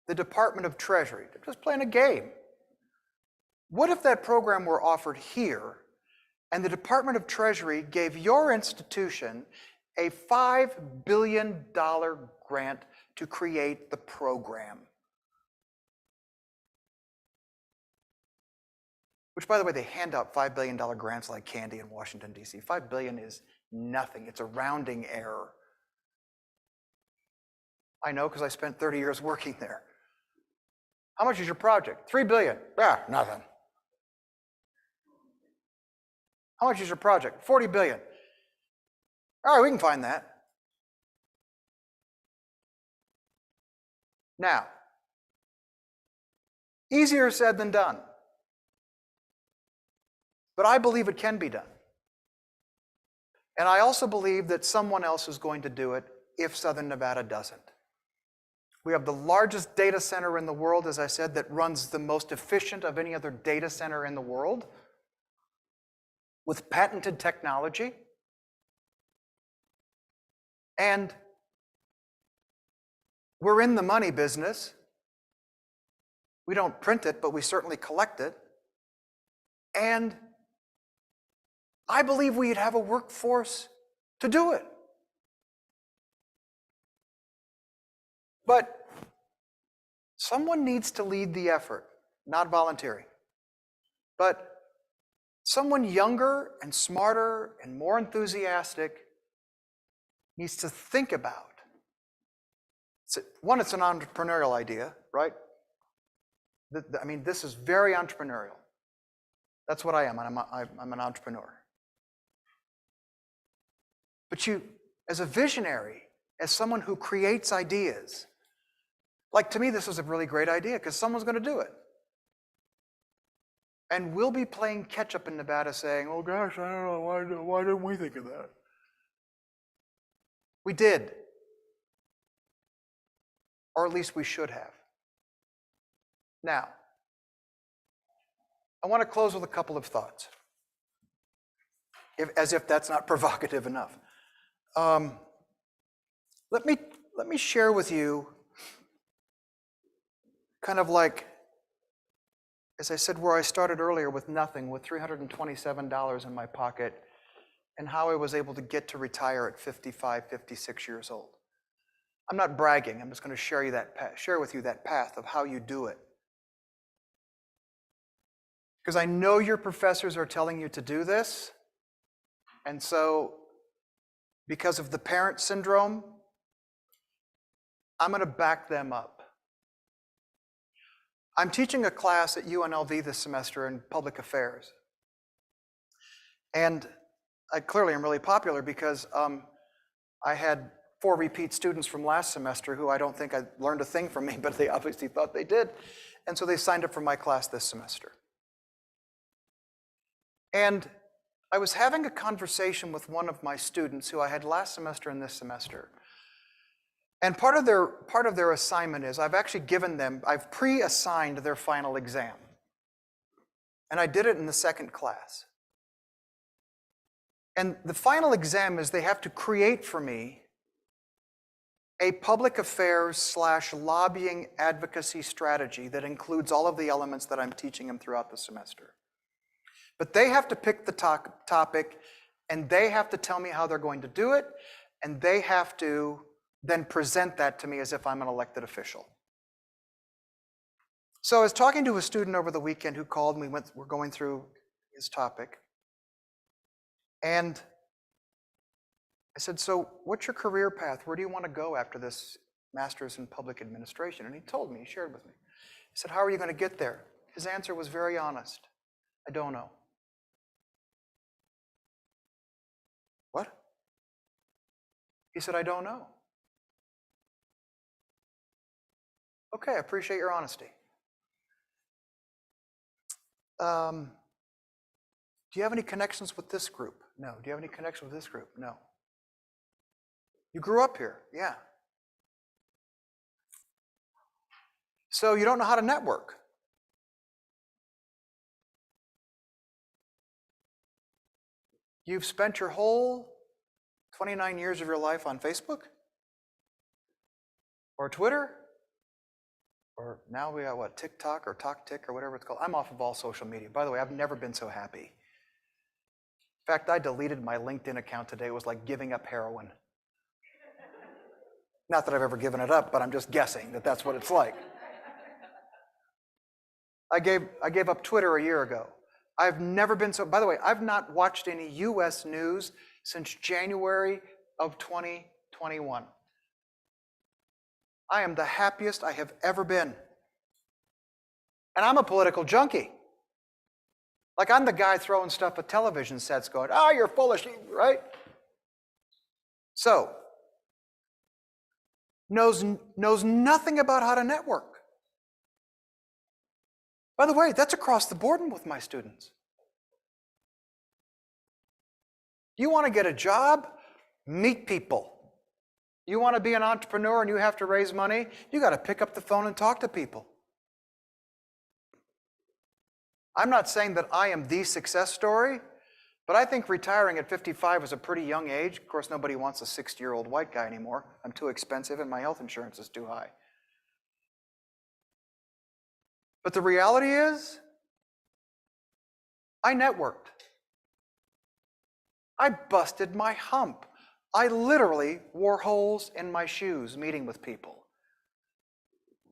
the Department of Treasury, they're just playing a game, what if that program were offered here and the Department of Treasury gave your institution a $5 billion grant to create the program? Which, by the way, they hand out $5 billion grants like candy in Washington, D.C. $5 billion is nothing. It's a rounding error. I know because I spent 30 years working there. How much is your project? $3 billion. Yeah, nothing. How much is your project? $40 billion. All right, we can find that. Now, easier said than done. But I believe it can be done. And I also believe that someone else is going to do it if Southern Nevada doesn't. We have the largest data center in the world, as I said, that runs the most efficient of any other data center in the world with patented technology. And we're in the money business. We don't print it, but we certainly collect it. And I believe we'd have a workforce to do it. But someone needs to lead the effort, not volunteering. But someone younger and smarter and more enthusiastic needs to think about. One, it's an entrepreneurial idea, right? I mean, this is very entrepreneurial. That's what I am. I'm an entrepreneur. But you, as a visionary, as someone who creates ideas, like to me, this was a really great idea because someone's going to do it. And we'll be playing catch up in Nevada saying, oh gosh, I don't know, why didn't we think of that? We did. Or at least we should have. Now, I want to close with a couple of thoughts, as if that's not provocative enough. Let me share with you kind of like, as I said, where I started earlier with nothing, with $327 in my pocket, and how I was able to get to retire at 55, 56 years old. I'm not bragging. I'm just going to share with you that path of how you do it. Because I know your professors are telling you to do this, and so because of the parent syndrome, I'm going to back them up. I'm teaching a class at UNLV this semester in public affairs. And I clearly am really popular because I had 4 repeat students from last semester who I don't think I learned a thing from me, but they obviously thought they did. And so they signed up for my class this semester. And I was having a conversation with one of my students who I had last semester and this semester. And part of their assignment is I've pre-assigned their final exam. And I did it in the second class. And the final exam is they have to create for me a public affairs / lobbying advocacy strategy that includes all of the elements that I'm teaching them throughout the semester. But they have to pick the topic, and they have to tell me how they're going to do it, and they have to then present that to me as if I'm an elected official. So I was talking to a student over the weekend who called, and we're going through his topic. And I said, so what's your career path? Where do you want to go after this master's in public administration? And he told me, he shared with me. He said, how are you going to get there? His answer was very honest. I don't know. What? He said, I don't know. Okay, I appreciate your honesty. Do you have any connections with this group? No. Do you have any connection with this group? No. You grew up here? Yeah. So you don't know how to network? You've spent your whole 29 years of your life on Facebook? Or Twitter? Or now we got what, TikTok or TokTik or whatever it's called. I'm off of all social media. By the way, I've never been so happy. In fact, I deleted my LinkedIn account today. It was like giving up heroin. Not that I've ever given it up, but I'm just guessing that that's what it's like. I gave up Twitter a year ago. I've never been so, by the way, I've not watched any US news since January of 2021. I am the happiest I have ever been. And I'm a political junkie. Like, I'm the guy throwing stuff at television sets going, oh, you're full of shit, right? So, knows nothing about how to network. By the way, that's across the board with my students. You want to get a job? Meet people. You want to be an entrepreneur and you have to raise money? You got to pick up the phone and talk to people. I'm not saying that I am the success story, but I think retiring at 55 is a pretty young age. Of course, nobody wants a 60-year-old white guy anymore. I'm too expensive and my health insurance is too high. But the reality is, I networked. I busted my hump. I literally wore holes in my shoes meeting with people.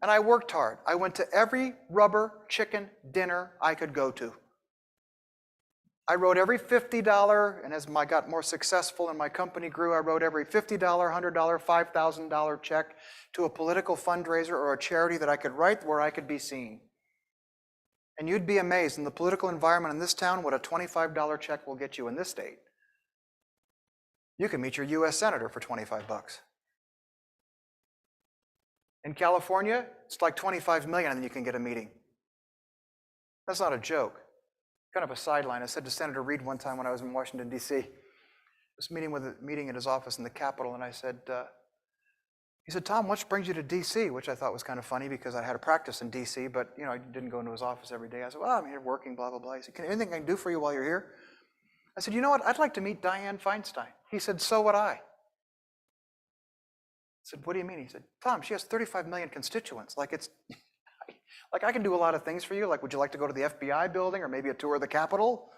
And I worked hard. I went to every rubber chicken dinner I could go to. I wrote every $50, and as I got more successful and my company grew, I wrote every $50, $100, $5,000 check to a political fundraiser or a charity that I could write where I could be seen. And you'd be amazed in the political environment in this town what a $25 check will get you in this state. You can meet your US Senator for 25 bucks. In California, it's like 25 million and then you can get a meeting. That's not a joke. Kind of a sideline. I said to Senator Reid one time when I was in Washington, D.C., I was meeting at his office in the Capitol, and I said, he said, Tom, what brings you to D.C.? Which I thought was kind of funny because I had a practice in D.C., but I didn't go into his office every day. I said, well, I'm here working, blah, blah, blah. He said, anything I can do for you while you're here? I said, you know what? I'd like to meet Dianne Feinstein. He said, so would I. I said, what do you mean? He said, Tom, she has 35 million constituents. Like I can do a lot of things for you. Like, would you like to go to the FBI building or maybe a tour of the Capitol?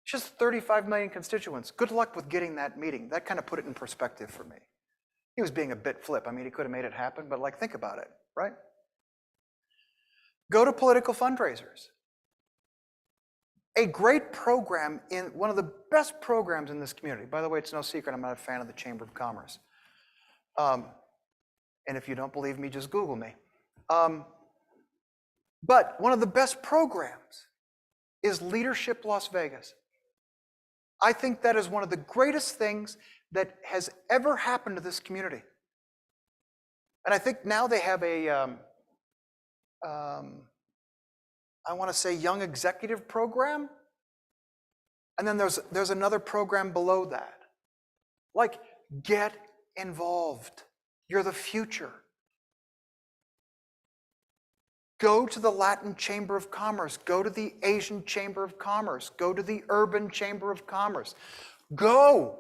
She has 35 million constituents. Good luck with getting that meeting. That kind of put it in perspective for me. He was being a bit flip. I mean, he could have made it happen, but think about it, right? Go to political fundraisers. A great program, one of the best programs in this community. By the way, it's no secret, I'm not a fan of the Chamber of Commerce. And if you don't believe me, just Google me. But one of the best programs is Leadership Las Vegas. I think that is one of the greatest things that has ever happened to this community. And I think now they have a, I want to say young executive program. And then there's another program below that. Like, get involved. You're the future. Go to the Latin Chamber of Commerce. Go to the Asian Chamber of Commerce. Go to the Urban Chamber of Commerce. Go!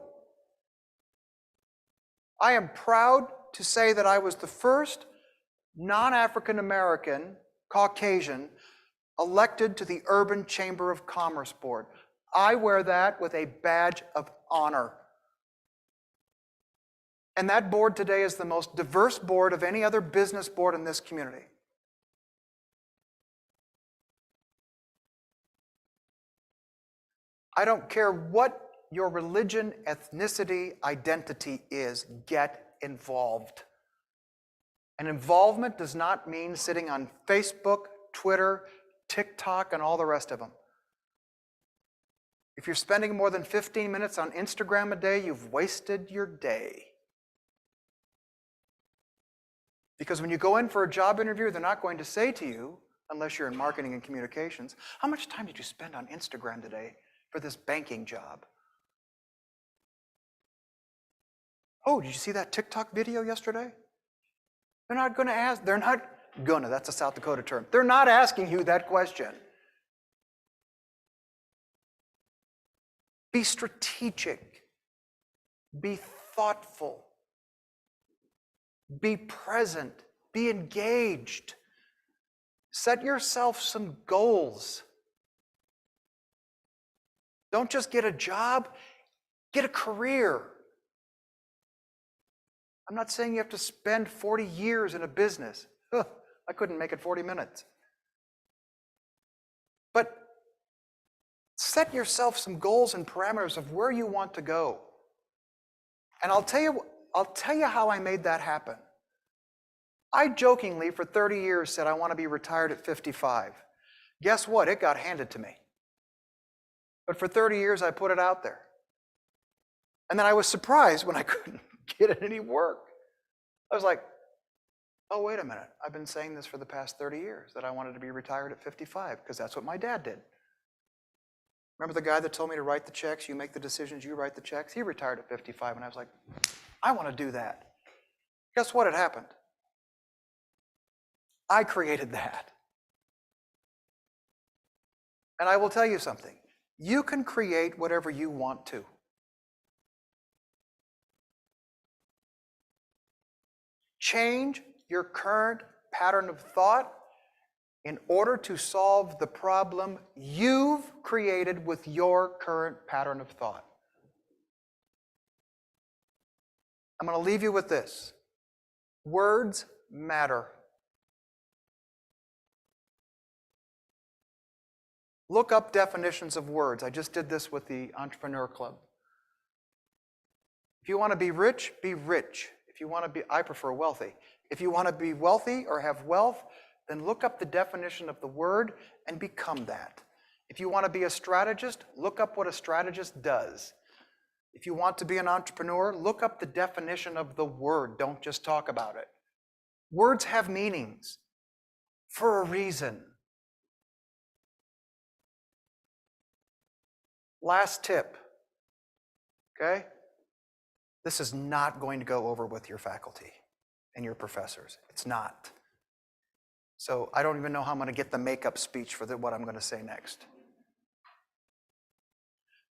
I am proud to say that I was the first non-African American, Caucasian, elected to the Urban Chamber of Commerce Board. I wear that with a badge of honor. And that board today is the most diverse board of any other business board in this community. I don't care what your religion, ethnicity, identity is, get involved. And involvement does not mean sitting on Facebook, Twitter, TikTok, and all the rest of them. If you're spending more than 15 minutes on Instagram a day, you've wasted your day. Because when you go in for a job interview, they're not going to say to you, unless you're in marketing and communications, how much time did you spend on Instagram today for this banking job? Oh, did you see that TikTok video yesterday? They're not going to ask, they're not gonna, that's a South Dakota term. They're not asking you that question. Be strategic. Be thoughtful. Be present. Be engaged. Set yourself some goals. Don't just get a job, get a career. I'm not saying you have to spend 40 years in a business. I couldn't make it 40 minutes. But set yourself some goals and parameters of where you want to go. And I'll tell you how I made that happen. I jokingly for 30 years said I want to be retired at 55. Guess what? It got handed to me. But for 30 years, I put it out there. And then I was surprised when I couldn't get any work. I was like, oh, wait a minute. I've been saying this for the past 30 years, that I wanted to be retired at 55, because that's what my dad did. Remember the guy that told me to write the checks, you make the decisions, you write the checks? He retired at 55, and I was like, I want to do that. Guess what had happened? I created that. And I will tell you something. You can create whatever you want to. Change your current pattern of thought in order to solve the problem you've created with your current pattern of thought. I'm going to leave you with this. Words matter. Look up definitions of words. I just did this with the Entrepreneur Club. If you want to be rich, be rich. If you want to be, I prefer wealthy. If you want to be wealthy or have wealth, then look up the definition of the word and become that. If you want to be a strategist, look up what a strategist does. If you want to be an entrepreneur, look up the definition of the word. Don't just talk about it. Words have meanings for a reason. Last tip, okay? This is not going to go over with your faculty and your professors. It's not. So I don't even know how I'm going to get the makeup speech for what I'm going to say next.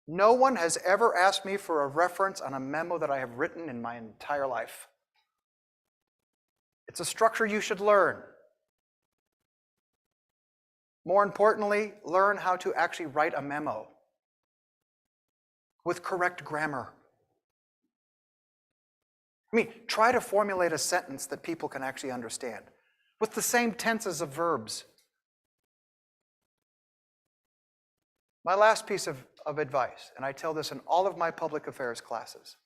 No one has ever asked me for a reference on a memo that I have written in my entire life. It's a structure you should learn. More importantly, learn how to actually write a memo with correct grammar. I mean, try to formulate a sentence that people can actually understand with the same tenses of verbs. My last piece of advice, and I tell this in all of my public affairs classes.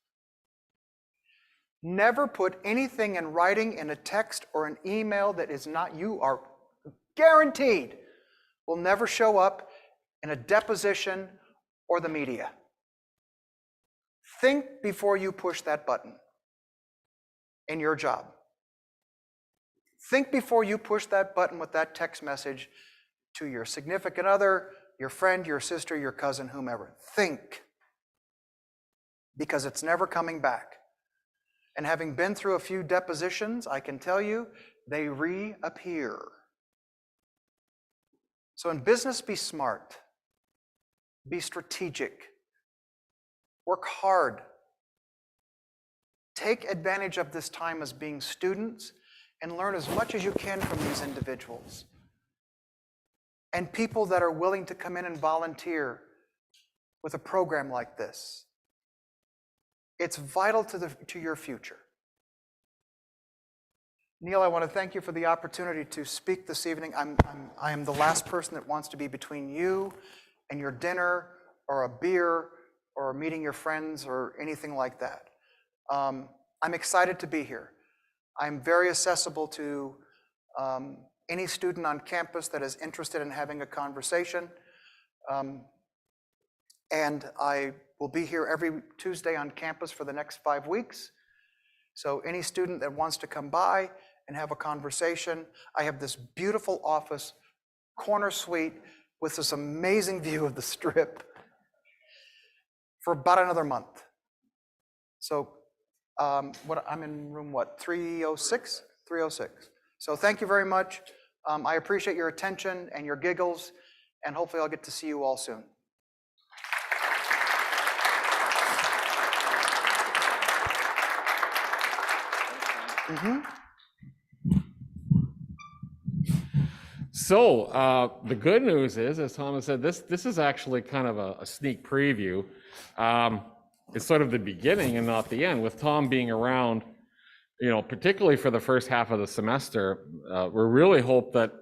Never put anything in writing in a text or an email that is not, you are guaranteed, will never show up in a deposition or the media. Think before you push that button in your job. Think before you push that button with that text message to your significant other, your friend, your sister, your cousin, whomever. Think, because it's never coming back. And having been through a few depositions, I can tell you, they reappear. So in business, be smart, be strategic, work hard. Take advantage of this time as being students and learn as much as you can from these individuals. And people that are willing to come in and volunteer with a program like this. It's vital to your future. Neil, I want to thank you for the opportunity to speak this evening. I am the last person that wants to be between you and your dinner or a beer or meeting your friends or anything like that. I'm excited to be here. I'm very accessible to any student on campus that is interested in having a conversation. And I will be here every Tuesday on campus for the next 5 weeks. So any student that wants to come by and have a conversation, I have this beautiful office, corner suite, with this amazing view of the Strip for about another month. So I'm in room, 306? 306. So thank you very much. I appreciate your attention and your giggles, and hopefully I'll get to see you all soon. So the good news is, as Thomas said, this is actually kind of a sneak preview. It's sort of the beginning and not the end. With Tom being around, particularly for the first half of the semester, we really hope that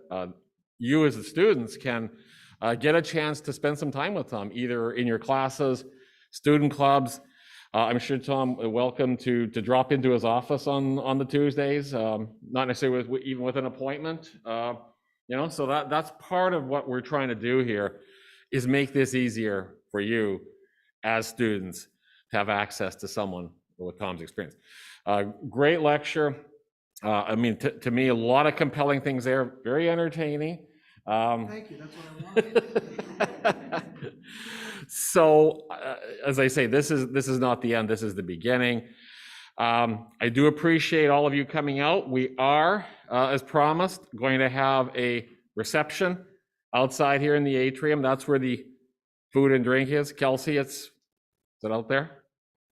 you as the students can get a chance to spend some time with Tom, either in your classes, student clubs, I'm sure Tom, welcome to drop into his office on the Tuesdays, not necessarily even with an appointment. So that's part of what we're trying to do here, is make this easier for you as students to have access to someone with Tom's experience. Great lecture. To me, a lot of compelling things there, very entertaining. Thank you, that's what I wanted. So, as I say, this is not the end, this is the beginning. I do appreciate all of you coming out. We are, as promised, going to have a reception outside here in the atrium. That's where the food and drink is. Kelsey, is it out there?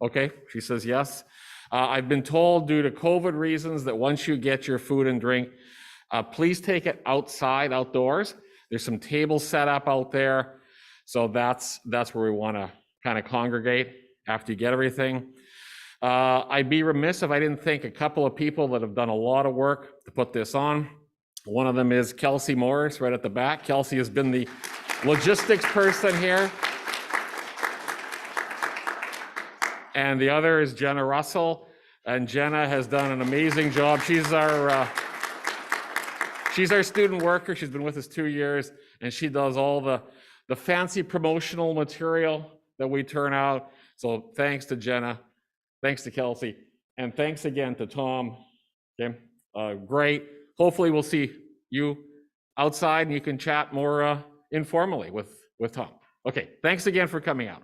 Okay, she says yes. I've been told due to COVID reasons that once you get your food and drink, please take it outside, outdoors. There's some tables set up out there. So that's where we want to kind of congregate after you get everything. I'd be remiss if I didn't thank a couple of people that have done a lot of work to put this on. One of them is Kelsey Morris right at the back. Kelsey has been the logistics person here. And the other is Jenna Russell. And Jenna has done an amazing job. She's our student worker. She's been with us 2 years, and she does all the fancy promotional material that we turn out. So thanks to Jenna, thanks to Kelsey, and thanks again to Tom. Okay, great. Hopefully we'll see you outside and you can chat more informally with Tom. Okay, thanks again for coming out.